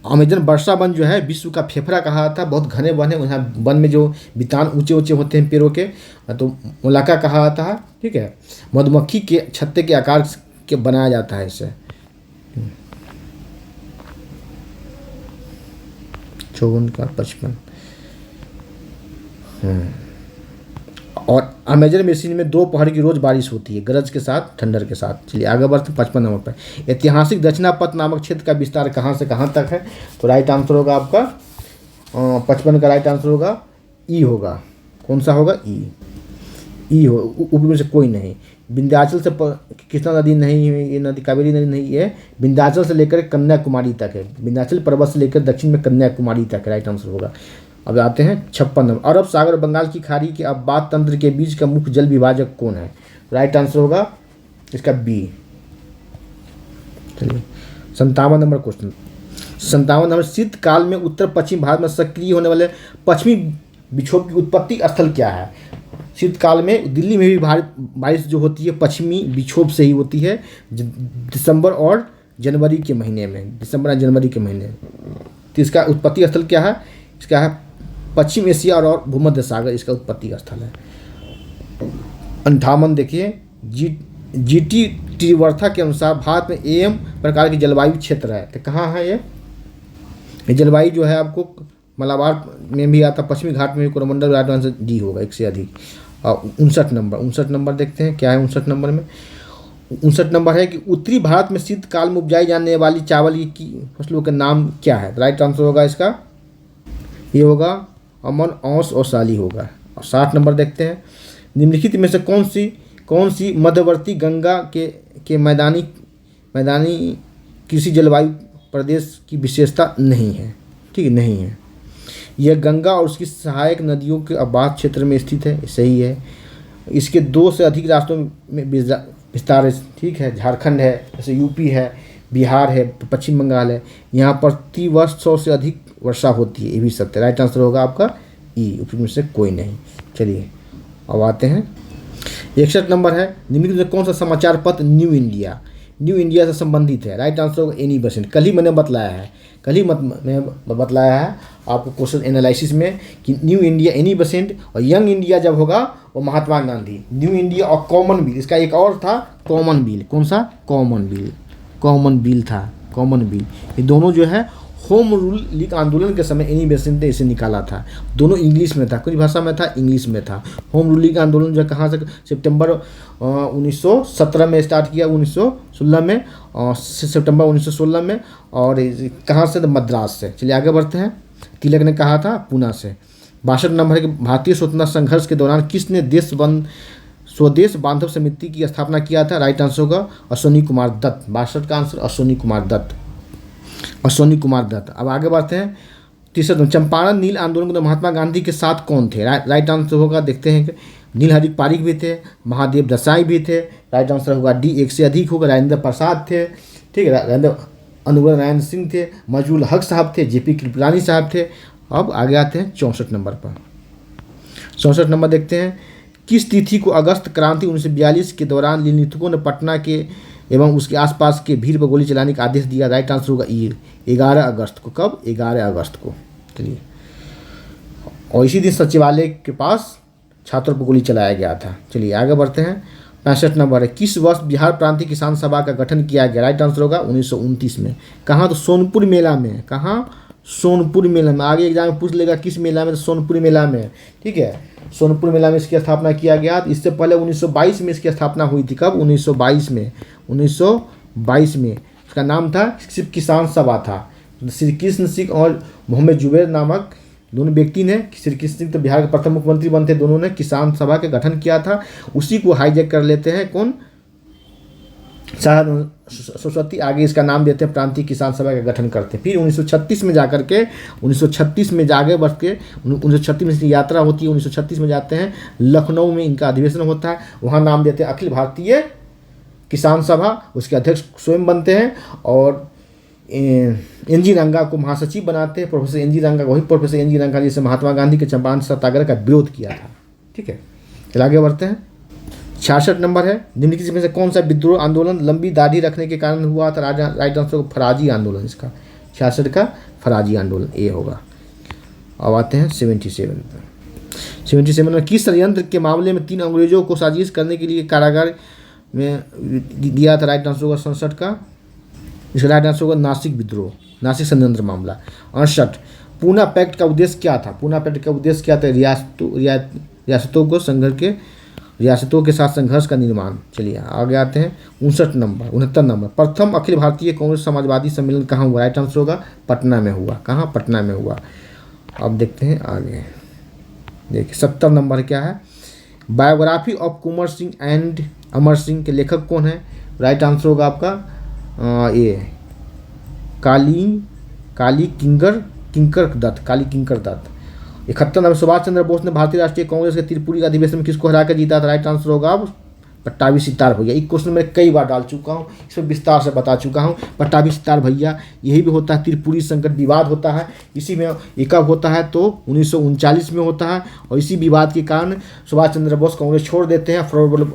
अमेजन वर्षा वन जो है विश्व का फेफड़ा कहा था। बहुत घने वन है, यहाँ वन में जो बितान ऊंचे ऊंचे होते हैं पेड़ों के, तो मोलाका कहा था, ठीक है। मधुमक्खी के छत्ते के आकार के बनाया जाता है इसे। 54 का 55। और अमेजन बेसिन में दोपहर की रोज बारिश होती है, गरज के साथ, ठंडर के साथ। चलिए आगे बढ़ते 55 नंबर पर। ऐतिहासिक दक्षिणापथ नामक क्षेत्र का विस्तार कहाँ से कहाँ तक है? तो राइट आंसर होगा आपका 55 का राइट आंसर होगा ई होगा। कौन सा होगा? ई हो, ऊपर में से कोई नहीं। विंध्याचल से कृष्णा नदी नहीं है, ये नदी कावेरी नदी नहीं है। विंध्याचल से लेकर कन्याकुमारी तक है, विंध्याचल पर्वत से लेकर दक्षिण में कन्याकुमारी तक है, राइट आंसर होगा। अब आते हैं 56 नंबर। अरब सागर और बंगाल की खाड़ी के अवबाध तंत्र के बीच का मुख्य जल विभाजक कौन है? राइट आंसर होगा इसका बी। चलिए 57 नंबर क्वेश्चन। 57 नंबर, शीतकाल में उत्तर पश्चिम भारत में सक्रिय होने वाले पश्चिमी विक्षोभ की उत्पत्ति स्थल क्या है? शीतकाल में दिल्ली में भी बारिश जो होती है पश्चिमी विक्षोभ से ही होती है, दिसंबर और जनवरी के महीने में, दिसंबर और जनवरी के महीने। तो इसका उत्पत्ति स्थल क्या है? इसका है पश्चिम एशिया और भूमध्य सागर, इसका उत्पत्ति स्थल है। 58 देखिए, जीटी त्रिवर्था के अनुसार भारत में एम प्रकार की जलवायु क्षेत्र है, तो कहाँ है ये जलवायु जो है? आपको मलाबार में भी आता, पश्चिमी घाट में भी, कोरोमंडल राइट आंसर डी होगा, एक से अधिक। और 59 नंबर देखते हैं क्या है 59 नंबर में। 59 नंबर है कि उत्तरी भारत में शीतकाल में उपजाई जाने वाली चावल की फसलों का नाम क्या है? राइट आंसर होगा इसका ये होगा अमन, औस और साली होगा। और 60 नंबर देखते हैं, निम्नलिखित में से कौन सी मध्यवर्ती गंगा के मैदानी कृषि जलवायु प्रदेश की विशेषता नहीं है? ठीक, नहीं है। यह गंगा और उसकी सहायक नदियों के अवबाध क्षेत्र में स्थित है, सही है। इसके 2 से अधिक राष्ट्रों में विस्तार है, ठीक है। झारखंड है, जैसे यूपी है, बिहार है, पश्चिम बंगाल है। यहाँ पर प्रति वर्ष 100 से अधिक वर्षा होती है, ये भी सत्य। राइट आंसर होगा आपका ई, ऊपर में से कोई नहीं। चलिए अब आते हैं 61 नंबर है, निम्नलिखित में कौन सा समाचार पत्र न्यू इंडिया से संबंधित है? राइट आंसर होगा एनी बेसेंट। कल ही मैंने बतलाया है आपको क्वेश्चन एनालिसिस में कि न्यू इंडिया एनी बेसेंट, और यंग इंडिया जब होगा वो महात्मा गांधी। न्यू इंडिया और कॉमन बिल, इसका एक और था कॉमन बिल। कौन सा? कॉमन बिल था, कॉमन बिल। ये दोनों जो है होम रूल लीग आंदोलन के समय एनी बेसेंट ने इसे निकाला था। दोनों इंग्लिश में था, कुछ भाषा में था, इंग्लिश में था। होम रूल लीग आंदोलन जो कहाँ से? सितंबर 1917 में स्टार्ट किया, 1916 में, सितंबर 1916 में। और कहाँ से? तो मद्रास से। चलिए आगे बढ़ते हैं। तिलक ने कहा था पूना से। 62 नंबर है कि भारतीय स्वतंत्रता संघर्ष के दौरान किसने स्वदेश बांधव समिति की स्थापना किया था? राइट आंसर होगा अश्विनी कुमार दत्त। 62 का आंसर अश्विनी कुमार दत्त। अब आगे बढ़ते हैं 63। चंपारण नील आंदोलन में महात्मा गांधी के साथ कौन थे? राइट आंसर होगा, देखते हैं कि नील हरि पारिक भी थे, महादेव देसाई भी थे। राइट आंसर होगा डी, एक से अधिक होगा। राजेंद्र प्रसाद थे, ठीक है, अनुग्रह नारायण सिंह थे, मजरूल हक साहब थे, जेपी कृपलानी साहब थे। अब आगे आते हैं 64 नंबर पर। 64 नंबर देखते हैं, किस तिथि को अगस्त क्रांति 1942 के दौरान लिनिथुकों ने पटना के एवं उसके आसपास के भीड़ पर गोली चलाने का आदेश दिया? राइट आंसर होगा ई, 11 अगस्त को। कब? 11 अगस्त को। चलिए, और इसी दिन सचिवालय के पास छात्रों पर गोली चलाया गया था। चलिए आगे बढ़ते हैं 65 नंबर है, किस वर्ष बिहार प्रांतीय किसान सभा का गठन किया गया? राइट आंसर होगा 1929 में। कहाँ? तो सोनपुर मेला में। कहाँ? सोनपुर मेला में। आगे एग्जाम में पूछ लेगा किस मेला में, तो सोनपुर मेला में, ठीक है। सोनपुर मेला में इसकी स्थापना किया गया। इससे पहले 1922 में इसकी स्थापना हुई थी। कब? 1922 में। इसका नाम था सिर्फ किसान सभा था। श्री कृष्ण सिंह और मोहम्मद जुबैर नामक दोनों व्यक्ति ने, श्री कृष्ण सिंह तो बिहार के प्रथम मुख्यमंत्री बनते, दोनों ने किसान सभा का गठन किया था। उसी को हाईजैक कर लेते हैं कौन? सरस्वती। आगे इसका नाम देते हैं प्रांतीय किसान सभा का गठन करते हैं। फिर 1936 में जाकर के 1936 में जागे बढ़ के 1936 में यात्रा होती है। 1936 में जाते हैं लखनऊ में, इनका अधिवेशन होता है, वहाँ नाम देते हैं अखिल भारतीय किसान सभा, उसके अध्यक्ष स्वयं बनते हैं, और एन जी रंगा को महासचिव बनाते हैं। प्रोफेसर एन जी रंगा, वही प्रोफेसर एन जी रंगा जिसने महात्मा गांधी के चंपारण सत्याग्रह का विरोध किया था। ठीक है, चलिए आगे बढ़ते हैं। 66 नंबर है, निम्नलिखित में से कौन सा विद्रोह आंदोलन लंबी दाढ़ी राखने के कारण हुआ था? राइट आंसर होगा फराजी आंदोलन। इसका 66 का फराजी आंदोलन ए होगा। अब आते हैं 77 पर। 77 में किस षड्यंत्र के मामले में 3 अंग्रेजों को साजिश करने के लिए कारागार में दिया था? राइट आंसर होगा 67 का। इसका राइट आंसर होगा नासिक विद्रोह, नासिक षड्यंत्र मामला। 68 पूना पैक्ट का उद्देश्य क्या था? पूना पैक्ट का उद्देश्य क्या था? रियासतों के साथ संघर्ष का निर्माण। चलिए आगे आते हैं। 69 नंबर प्रथम अखिल भारतीय कांग्रेस समाजवादी सम्मेलन कहाँ हुआ? राइट आंसर होगा पटना में हुआ। कहाँ? पटना में हुआ। अब देखते हैं आगे। देखिए 70 नंबर क्या है? Biography of Kunwar Singh and Amar Singh के लेखक कौन है? राइट आंसर होगा आपका ये काली किंकर दत्त। 71 नंबर सुभाष चंद्र बोस ने भारतीय राष्ट्रीय कांग्रेस के त्रिपुरी अधिवेशन में किसको हरा कर जीता था? राइट आंसर होगा अब पट्टाभी सितार भैया। एक क्वेश्चन मैं कई बार डाल चुका हूँ, इसमें विस्तार से बता चुका हूँ। पट्टाभी सितार भैया, यही भी होता है त्रिपुरी संकट विवाद होता है, इसी में ये कब होता है? तो 1939 में होता है, और इसी विवाद के कारण सुभाष चंद्र बोस कांग्रेस छोड़ देते हैं फॉरवर्ड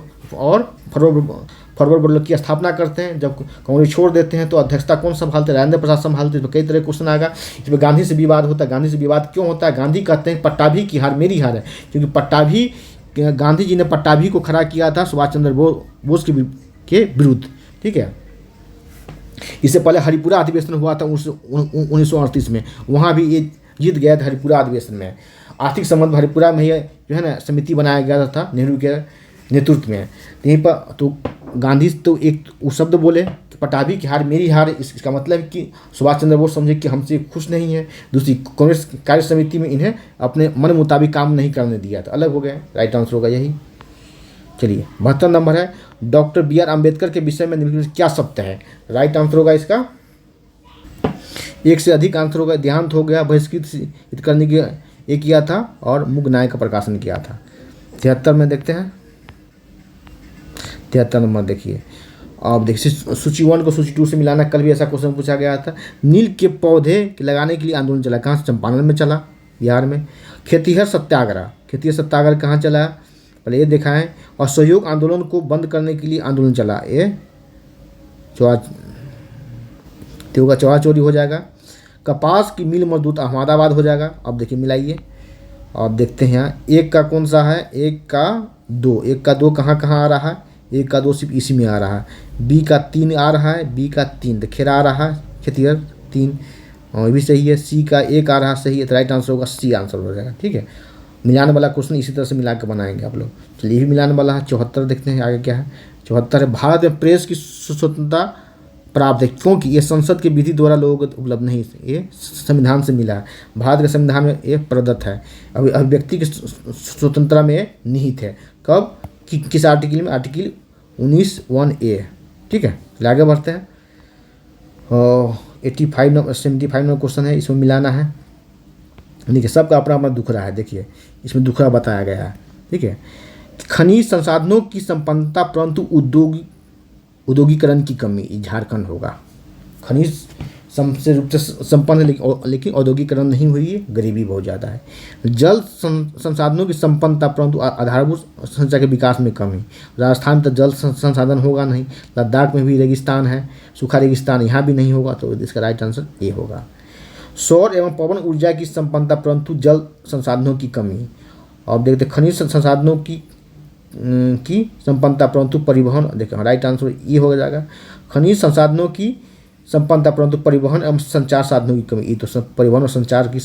ब्लॉक की स्थापना करते हैं। जब कांग्रेस छोड़ देते हैं तो अध्यक्षता कौन संभालते हैं? राजेंद्र प्रसाद संभालते हैं। कई तरह क्वेश्चन आएगा। इसमें गांधी से विवाद होता है। गांधी से विवाद क्यों होता है? गांधी कहते हैं पट्टाभी की हार मेरी हार है, क्योंकि गांधी जी ने पट्टाभी को खड़ा किया था सुभाष चंद्र बोस के विरुद्ध। ठीक है, इससे पहले हरिपुरा अधिवेशन हुआ था 1938 में, वहाँ भी ये जीत गया था हरिपुरा अधिवेशन में। आर्थिक संबंध हरिपुरा में ही जो है ना समिति बनाया गया था नेहरू के नेतृत्व में। यहीं पर तो गांधी तो एक शब्द बोले कि पट्टाभी की हार मेरी हार, इसका मतलब है कि सुभाष चंद्र बोस समझे कि हमसे खुश नहीं है। दूसरी कांग्रेस कार्य समिति में इन्हें अपने मन मुताबिक काम नहीं करने दिया, तो अलग हो गए। राइट आंसर होगा यही। चलिए 72 नंबर है, डॉक्टर बी आर अम्बेडकर के विषय में निम्नलिखित में क्या सत्य है? राइट आंसर होगा इसका एक से अधिक आंसर होगा। देहांत हो गया, बहिष्कृत करने की ये किया था, और मुगनाय का प्रकाशन किया था। 73 में देखते हैं। 73 नंबर देखिए। अब देखिए सूची 1 को सूची 2 से मिलाना, कल भी ऐसा क्वेश्चन पूछा गया था। नील के पौधे लगाने के लिए आंदोलन चला, कहाँ से? चंपारण में चला, बिहार में। खेतिहर सत्याग्रह कहाँ चला? पहले ये दिखाएं। और सहयोग आंदोलन को बंद करने के लिए आंदोलन चला, ये चौरा चोरी हो जाएगा। कपास की मिल मजदूत अहमदाबाद हो जाएगा। अब देखिए मिलाइए, अब देखते हैं यहाँ एक का कौन सा है? एक का दो कहाँ आ रहा है? एक का 2 सिर्फ इसी में आ रहा है। बी का 3 आ रहा है, बी का 3 तो खेरा आ रहा है, खेतिहर 3, और ये भी सही है। सी का 1 आ रहा है, सही है, तो राइट आंसर होगा सी आंसर हो जाएगा। ठीक है, मिलाने वाला क्वेश्चन इसी तरह से मिला के बनाएंगे आप लोग। चलिए ये भी मिलाने वाला है। 74 देखते हैं आगे क्या है। 74 है, भारत में प्रेस की स्वतंत्रता प्राप्त है क्योंकि ये संसद के विधि द्वारा लोगों को उपलब्ध नहीं, ये संविधान से मिला है। भारत के संविधान में ये प्रदत्त है। अभिव्यक्ति की स्वतंत्रता में निहित है। कब? किस आर्टिकल में? Article 19(1)A। ठीक है, आगे बढ़ते हैं। 75 नंबर क्वेश्चन है, इसमें मिलाना है। देखिए सबका अपना अपना दुखड़ा है। देखिए इसमें दुखड़ा बताया गया है। ठीक है, खनिज संसाधनों की संपन्नता परंतु उद्योगीकरण की कमी, झारखंड होगा। खनिज से रूप से संपन्न है लेकिन औद्योगिकरण नहीं हुई है, गरीबी बहुत ज़्यादा है। जल संसाधनों की संपन्नता परंतु आधारभूत संरचना के विकास में कमी। राजस्थान में तो जल संसाधन होगा नहीं, लद्दाख में भी रेगिस्तान है, सूखा रेगिस्तान, यहाँ भी नहीं होगा, तो इसका राइट आंसर ए होगा। सौर एवं पवन ऊर्जा की संपन्नता परंतु जल संसाधनों की कमी। और देखते खनिज संसाधनों की संपन्नता परंतु परिवहन, देखिए राइट आंसर ये हो जाएगा। खनिज संसाधनों की संपन्नता परंतु परिवहन एवं संचार साधनों की कमी। ये तो परिवहन और संचार की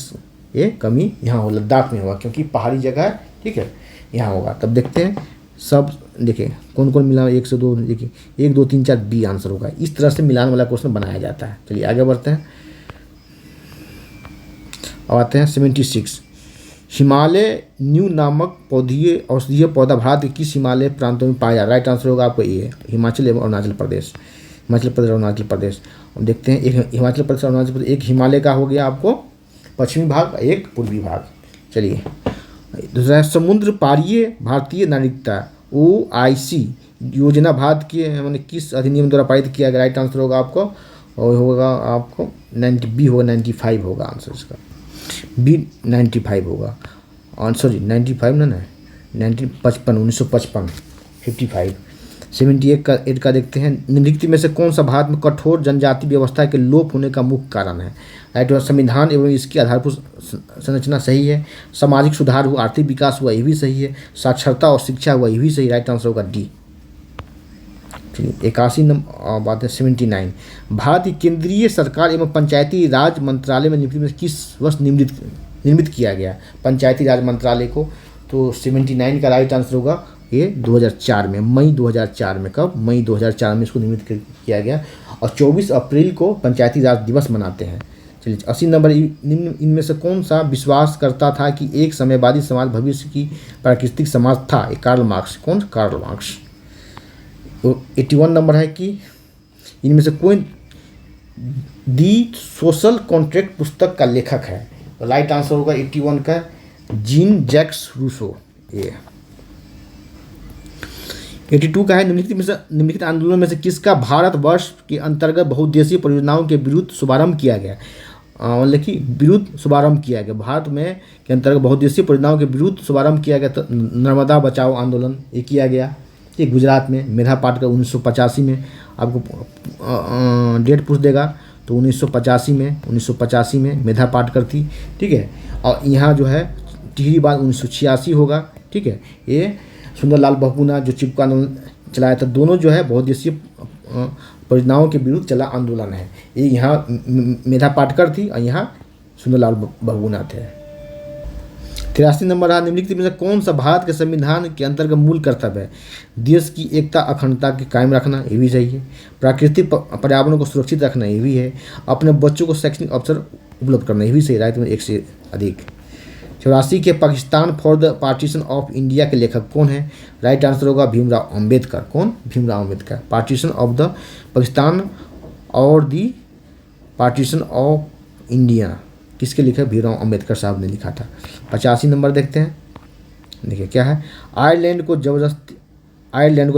ये कमी यहाँ हो, लद्दाख में होगा क्योंकि पहाड़ी जगह है। ठीक है, यहाँ होगा। तब देखते हैं सब, देखिए कौन कौन मिला 1 से 2, देखिए 1 2 3 4 बी आंसर होगा। इस तरह से मिलान वाला क्वेश्चन बनाया जाता है। चलिए आगे बढ़ते हैं। अब आते हैं 76। हिमालय न्यू नामक औषधीय पौधा भारत के किस हिमालय प्रांतों में पाया जाता है? राइट आंसर होगा आपको ये, हिमाचल एवं अरुणाचल प्रदेश। अब देखते हैं, एक हिमाचल प्रदेश और अरुणाचल प्रदेश, एक हिमालय का हो गया आपको पश्चिमी भाग, एक पूर्वी भाग। चलिए दूसरा है समुद्र पारीय भारतीय नागरिकता OIC योजना भारत की मैंने किस अधिनियम द्वारा पारित किया गया? राइट आंसर होगा आपको, और होगा आपको 90 बी होगा, 95 होगा आंसर इसका, बी 95 होगा। और सॉरी 95 ना 1955 1955 55 78 का 8 का देखते हैं। निम्नलिखित में से कौन सा भारत में कठोर जनजाति व्यवस्था के लोप होने का मुख्य कारण है? राइट, संविधान एवं इसकी आधारभूत संरचना सही है, सामाजिक सुधार हुआ, आर्थिक विकास हुआ, ये भी सही है, साक्षरता और शिक्षा हुआ, ये भी सही। राइट आंसर होगा डी। चलिए 81 नंबर बात है 79। भारत की केंद्रीय सरकार एवं पंचायती राज मंत्रालय में निम्नलिखित में किस वर्ष निर्मित किया गया पंचायती राज मंत्रालय को? तो 79 का राइट आंसर होगा ये 2004 में, मई 2004 में। कब? मई 2004 में इसको निर्मित किया गया, और 24 अप्रैल को पंचायती राज दिवस मनाते हैं। चलिए 80 नंबर, निम्न इनमें से कौन सा विश्वास करता था कि एक समयवादी समाज भविष्य की प्राकृतिक समाज था? Karl Marx. कौन? Karl Marx. तो 81 नंबर है कि इनमें से कोई दी सोशल कॉन्ट्रैक्ट पुस्तक का लेखक है? तो राइट आंसर होगा 81 का जीन जैक्स रूसो। ये 82 का है निम्नलिखित आंदोलन में से किसका भारतवर्ष के अंतर्गत बहुउद्देशीय परियोजनाओं के विरुद्ध शुभारंभ किया गया? मतलब कि विरुद्ध शुभारंभ किया गया भारत में के अंतर्गत बहुउद्देशीय परियोजनाओं के विरुद्ध शुभारंभ किया गया। तो नर्मदा बचाओ आंदोलन ये किया गया, ये गुजरात में। मेधा पाटकर 1985 में, आपको डेट पूछ देगा तो 1985 में मेधा पाटकर थी, ठीक है। और यहाँ जो है टिहरी बांध 1986 होगा, ठीक है। ये सुंदरलाल बहुगुणा जो चिपको आंदोलन चलाया था, दोनों जो है बहुउद्देशीय परियोजनाओं के विरुद्ध चला आंदोलन है। ये यहाँ मेधा पाटकर थी और यहाँ सुंदरलाल बहुगुणा थे। 83 नंबर रहा, निम्नलिखित में से कौन सा भारत के संविधान के अंतर्गत मूल कर्तव्य है? देश की एकता अखंडता के कायम रखना, ये भी सही है। प्राकृतिक पर्यावरण को सुरक्षित रखना, ये भी है। अपने बच्चों को शैक्षणिक अवसर उपलब्ध करना, ये भी सही। राइट में एक से अधिक। 84 के Pakistan for the partition of India के लेखक कौन है? राइट आंसर होगा भीमराव अम्बेडकर। कौन? Bhimrao Ambedkar. Partition of the Pakistan और दी पार्टीशन ऑफ इंडिया किसके लिखा? भीमराव अम्बेडकर साहब ने लिखा था। 85 नंबर देखते हैं, देखिए क्या है। आयरलैंड को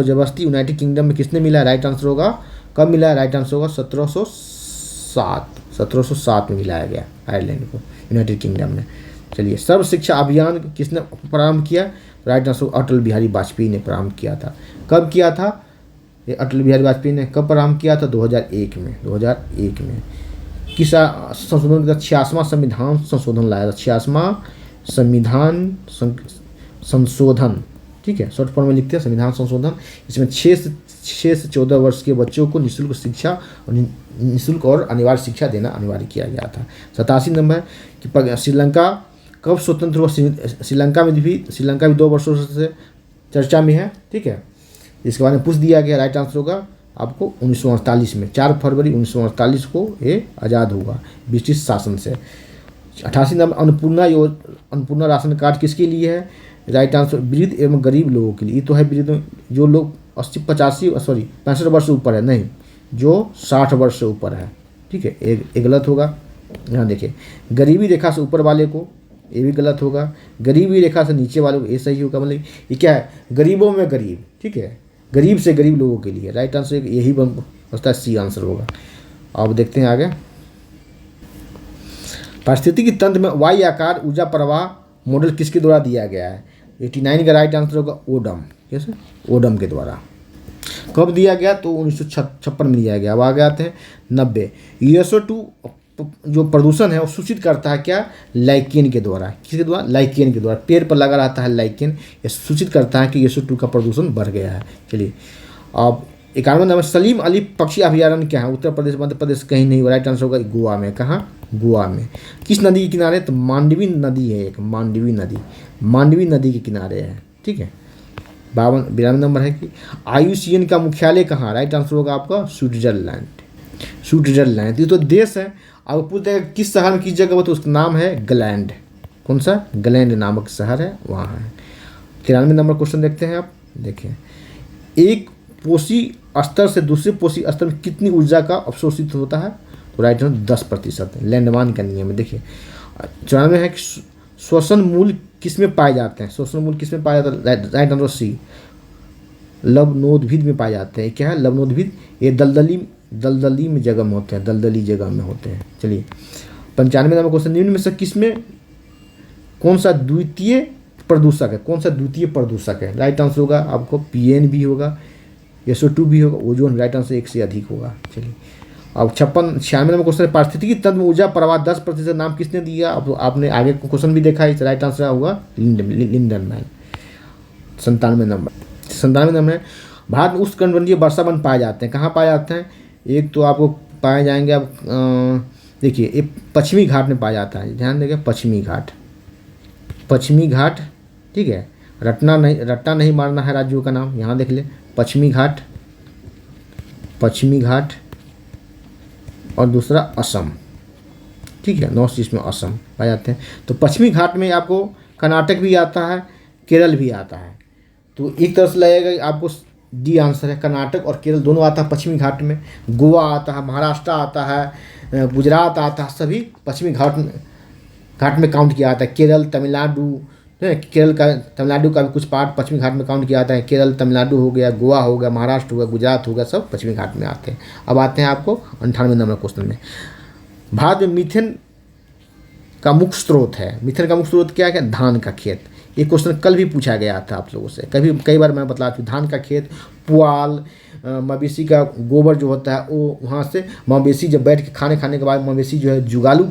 जबरदस्ती यूनाइटेड किंगडम में किसने मिला? राइट आंसर होगा कब मिला? राइट आंसर होगा 1707 में मिलाया गया आयरलैंड को यूनाइटेड किंगडम में। चलिए, सर्व शिक्षा अभियान किसने प्रारंभ किया? राइट आंसर अटल बिहारी वाजपेयी ने प्रारंभ किया था। कब किया था? ये अटल बिहारी वाजपेयी ने कब प्रारंभ किया था? 2001 में। 2001 में। किस संशोधन का 86वां संविधान संशोधन लाया था? 86वां संविधान संशोधन, ठीक है, शॉर्ट फॉर्म में लिखते हैं संविधान संशोधन। इसमें 6 से 14 वर्ष के बच्चों को निःशुल्क शिक्षा और निःशुल्क और अनिवार्य शिक्षा देना अनिवार्य किया गया था। 87 नंबर कि श्रीलंका कब स्वतंत्र हुआ? श्रीलंका भी 2 वर्षों से चर्चा में है, ठीक है। इसके बारे में पूछ दिया गया। राइट आंसर होगा आपको 1948 में, 4 फरवरी 1948 को ये आज़ाद हुआ ब्रिटिश शासन से। 88 नंबर अन्नपूर्णा राशन कार्ड किसके लिए है? राइट आंसर वृद्ध एवं गरीब लोगों के लिए। ये तो है वृद्ध, जो लोग 65 वर्ष से ऊपर है, नहीं, जो 60 वर्ष से ऊपर है, ठीक है, एक गलत होगा। यहाँ देखिए, गरीबी रेखा से ऊपर वाले को, ये भी गलत होगा। गरीबी रेखा से नीचे वाले को, ये सही होगा। मतलब ये क्या है? गरीबों में गरीब, ठीक है, गरीब से गरीब लोगों के लिए। राइट आंसर यही बचता है, सी आंसर होगा। अब देखते हैं आगे। पारिस्थितिकी तंत्र में वाई आकार ऊर्जा प्रवाह मॉडल किसके द्वारा दिया गया है? 89 का राइट आंसर होगा ओडम। कैसे? ओडम के द्वारा। कब दिया गया? तो 1956 में दिया गया। अब आगे आते हैं 90। SO2 जो प्रदूषण है वो सूचित करता है क्या? लाइकेन के द्वारा। किसके द्वारा? लाइकेन के द्वारा। पेड़ पर लगा रहता है लाइकेन, ये सूचित करता है कि SO2 का प्रदूषण बढ़ गया है। चलिए, अब 91 नंबर, सलीम अली पक्षी अभयारण्य क्या है? उत्तर प्रदेश, मध्य प्रदेश, कहीं नहीं। राइट आंसर होगा गोवा में। कहाँ? गोवा में। किस नदी के किनारे? तो मांडवी नदी है एक, मांडवी नदी के किनारे है, ठीक है। 92 नंबर है कि IUCN का मुख्यालय कहाँ? राइट आंसर होगा आपका स्विट्जरलैंड। ये तो देश है। अब पूछते हैं किस शहर में किस जगह हो, तो उसका नाम है ग्लैंड। कौन सा? ग्लैंड नामक शहर है, वहाँ है। 93 नंबर क्वेश्चन देखते हैं आप। देखें, एक पोषी स्तर से दूसरे पोषी स्तर में कितनी ऊर्जा का अवशोषित होता है? तो राइट आंसर 10%। लैंडमान का नियम है। देखिए, 94 है कि श्वसन मूल किस में पाए जाते हैं? श्वसन मूल किस में पाया जाता है? राइट आंसर सी, लवणोद्भिद में पाए जाते हैं। क्या है लवणोद्भिद? ये दलदली में जगह में होते हैं, दलदली जगह में होते हैं। चलिए 95 नंबर क्वेश्चन, निम्न में से किसमें कौन सा द्वितीय प्रदूषक है? कौन सा द्वितीय प्रदूषक है? राइट आंसर होगा आपको पीएन भी होगा, SO2 भी होगा, ओजोन। राइट आंसर 1 से अधिक होगा। चलिए अब 96 नंबर क्वेश्चन है, पारिस्थितिकी तंत्र में ऊर्जा प्रवाह 10% नाम किसने दिया? अब आपने आगे क्वेश्चन भी देखा है। राइट आंसर होगा लिंडनमैन। 97 नंबर है, भारत में उष्णकटिबंधीय वर्षावन पाए जाते हैं। कहाँ पाए जाते हैं? एक तो आपको पाए जाएंगे, अब देखिए ये पश्चिमी घाट में पाया जाता है। ध्यान देंगे पश्चिमी घाट, ठीक है। रटना नहीं मारना है राज्यों का नाम, यहाँ देख ले, पश्चिमी घाट और दूसरा असम, ठीक है। नॉर्थ ईस्ट में असम पाए जाते हैं। तो पश्चिमी घाट में आपको कर्नाटक भी आता है, केरल भी आता है। तो एक तरह से लगेगा आपको डी आंसर है, कर्नाटक और केरल दोनों आता है पश्चिमी घाट में। गोवा आता है, महाराष्ट्र आता है, गुजरात आता है, सभी पश्चिमी घाट में काउंट किया जाता है। केरल, तमिलनाडु, तमिलनाडु का भी कुछ पार्ट पश्चिमी घाट में काउंट किया जाता है। केरल, तमिलनाडु हो गया, गोवा हो गया, महाराष्ट्र हो गया, गुजरात हो गया, सब पश्चिमी घाट में आते हैं। अब आते हैं आपको 98 नंबर क्वेश्चन में, भारत में मीथेन का मुख्य स्रोत है। मीथेन का मुख्य स्रोत क्या है? धान का खेत। ये क्वेश्चन कल भी पूछा गया था आप लोगों से, कई बार मैं बता चुका। धान का खेत, पुआल, मवेशी का गोबर जो होता है वो वहाँ से मवेशी जब बैठ के खाने के बाद मवेशी जो है जुगालू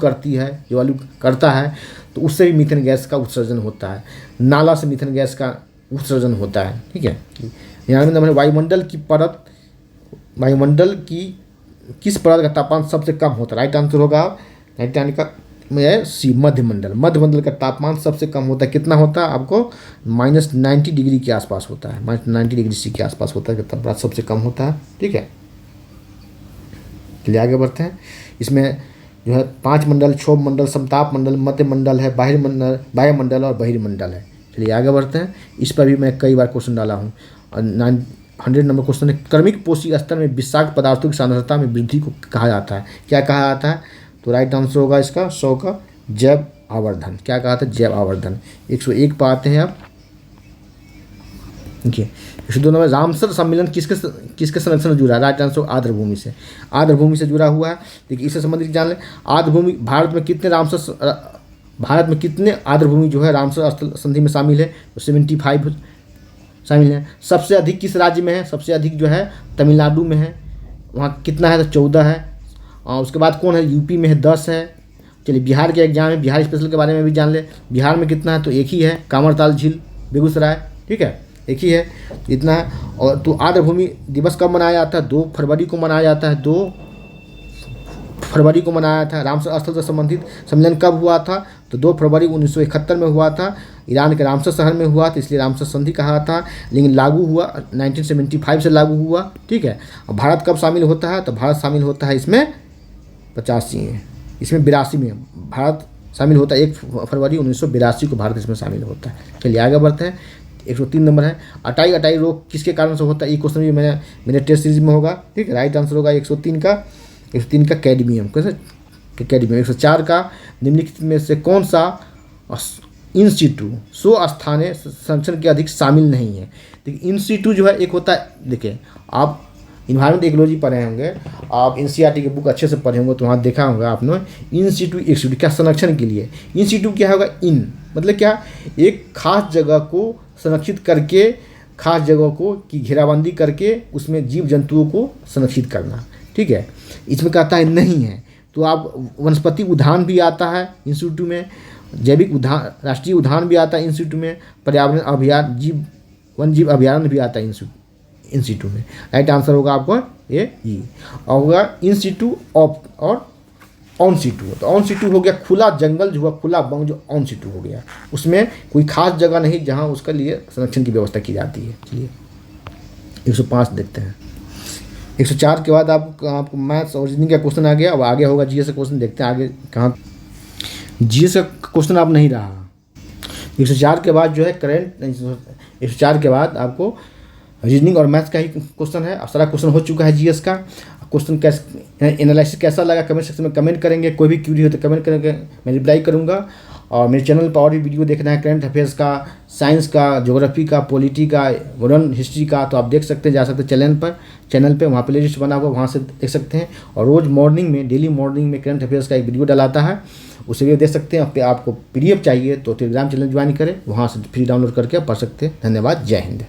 करता है तो उससे भी मीथेन गैस का उत्सर्जन होता है। नाला से मीथेन गैस का उत्सर्जन होता है, ठीक है। 99 नंबर, वायुमंडल की किस परत का तापमान सबसे कम होता है? राइट आंसर होगा 99 का में सी, मध्यमंडल का तापमान सबसे कम होता है। कितना होता है आपको? -90 डिग्री के आसपास होता है, -90 डिग्री सी के आसपास होता है, तापमान सबसे कम होता है, ठीक है। चलिए आगे बढ़ते हैं। इसमें जो है 5 मंडल, क्षोभ मंडल, समताप मंडल, मध्य मंडल है, वायुमंडल और बहिर्मंडल है। चलिए आगे बढ़ते हैं। इस पर भी मैं कई बार क्वेश्चन डाला हूँ। 100 नंबर क्वेश्चन है, क्रमिक पोषी स्तर में विषाक्त पदार्थों की सांद्रता में वृद्धि को कहा जाता है। क्या कहा जाता है? तो राइट आंसर होगा इसका 100 का जैव आवर्धन। क्या कहा था? जैव आवर्धन। 101 पर आते हैं आप, देखिए 102 नंबर, रामसर सम्मेलन किसके संरक्षण से जुड़ा है? राइट आंसर आर्द्रभूमि से, जुड़ा हुआ है। देखिए इससे संबंधित जान लें, आर्द्रभूमि, भारत में कितने आर्द्रभूमि जो है रामसर स्थल संधि में शामिल है? तो 75 शामिल है। सबसे अधिक किस राज्य में है? सबसे अधिक जो है तमिलनाडु में है, वहाँ कितना है? तो 14 है। और उसके बाद कौन है? यूपी में है, 10 है। चलिए बिहार के एग्जाम में बिहार स्पेशल के बारे में भी जान ले। बिहार में कितना है? तो एक ही है, कांवरताल झील, बेगूसराय, ठीक है, एक ही है, इतना है। और तो आर्द्रभूमि दिवस कब मनाया जाता है? 2 फरवरी को मनाया जाता है, 2 फरवरी को मनाया था। रामसर स्थल से संबंधित सम्मेलन कब हुआ था? तो 2 फरवरी 1971 में हुआ था। ईरान के रामसर शहर में हुआ था, इसलिए रामसर संधि कहा था। लेकिन लागू हुआ 1975 से लागू हुआ, ठीक है। और भारत कब शामिल होता है? तो भारत शामिल होता है इसमें 82 में भारत शामिल होता है। 1 फरवरी 1982 को भारत इसमें शामिल होता है। चलिए आगे बढ़ते हैं। 103 नंबर है, अटाई रोग किसके कारण से होता है? ये क्वेश्चन भी मेरे टेस्ट सीरीज में होगा, ठीक है। राइट आंसर होगा 103 का कैडमियम। कैसे? कैडमियम। 104 का निम्नलिखित में से कौन सा इन सीटू स्थानीय संरक्षण के अधिक शामिल नहीं है? देखिए इन सीटू जो है एक होता है, देखिए आप इन्वायरमेंट इकोलॉजी पढ़े होंगे, आप एनसीईआरटी की बुक अच्छे से पढ़े होंगे तो वहाँ देखा होगा आपने इन सीटू एक्सिटू क्या संरक्षण के लिए। इन सीटू क्या होगा? इन मतलब क्या? एक खास जगह को संरक्षित करके, खास जगह को की घेराबंदी करके उसमें जीव जंतुओं को संरक्षित करना, ठीक है। इसमें कहता है नहीं है, तो आप वनस्पति उद्यान भी आता है इंस्टीट्यूट में, जैविक उद्यान, राष्ट्रीय उद्यान भी आता है इंस्टीट्यूट में, पर्यावरण अभियान, वन जीव अभ्यारण्य भी आता है इंस्टीट्यूट में। राइट आंसर होगा आपको ये ई और होगा इंस्टीट्यूट ऑफ और ऑन सीटू। तो ऑन सीटू हो गया खुला जंगल जो हुआ, खुला वन जो ऑन सीटू हो गया, उसमें कोई खास जगह नहीं जहाँ उसके लिए संरक्षण की व्यवस्था की जाती है। चलिए 105 देखते हैं। 104 के बाद आपको मैथ्स और रीजनिंग का क्वेश्चन आ गया। अब आगे होगा जीएस का क्वेश्चन, देखते हैं आगे कहाँ। जीएस का क्वेश्चन अब नहीं रहा। 104 के बाद जो है करंट, 104 के बाद आपको रीजनिंग और मैथ्स का ही क्वेश्चन है। अब सारा क्वेश्चन हो चुका है जीएस का। क्वेश्चन कैसे एनालिसिस कैसा लगा कमेंट सेक्शन में कमेंट करेंगे। कोई भी क्यूरी हो तो कमेंट करेंगे, मैं रिप्लाई करूँगा। और मेरे चैनल पर और भी वीडियो देखना है करंट अफेयर्स का, साइंस का, ज्योग्राफी का, पॉलिटी का, मॉडर्न हिस्ट्री का, तो आप देख सकते हैं, जा सकते हैं चैनल पे वहाँ प्ले लिस्ट बना हुआ, वहाँ से देख सकते हैं। और रोज़ मॉर्निंग में, डेली मॉर्निंग में करंट अफेयर्स का एक वीडियो डलाता है, उसे भी देख सकते हैं। आपको PDF चाहिए तो टेलीग्राम चैनल ज्वाइन करें, वहाँ से फ्री डाउनलोड करके आप पढ़ सकते हैं। धन्यवाद। जय हिंद।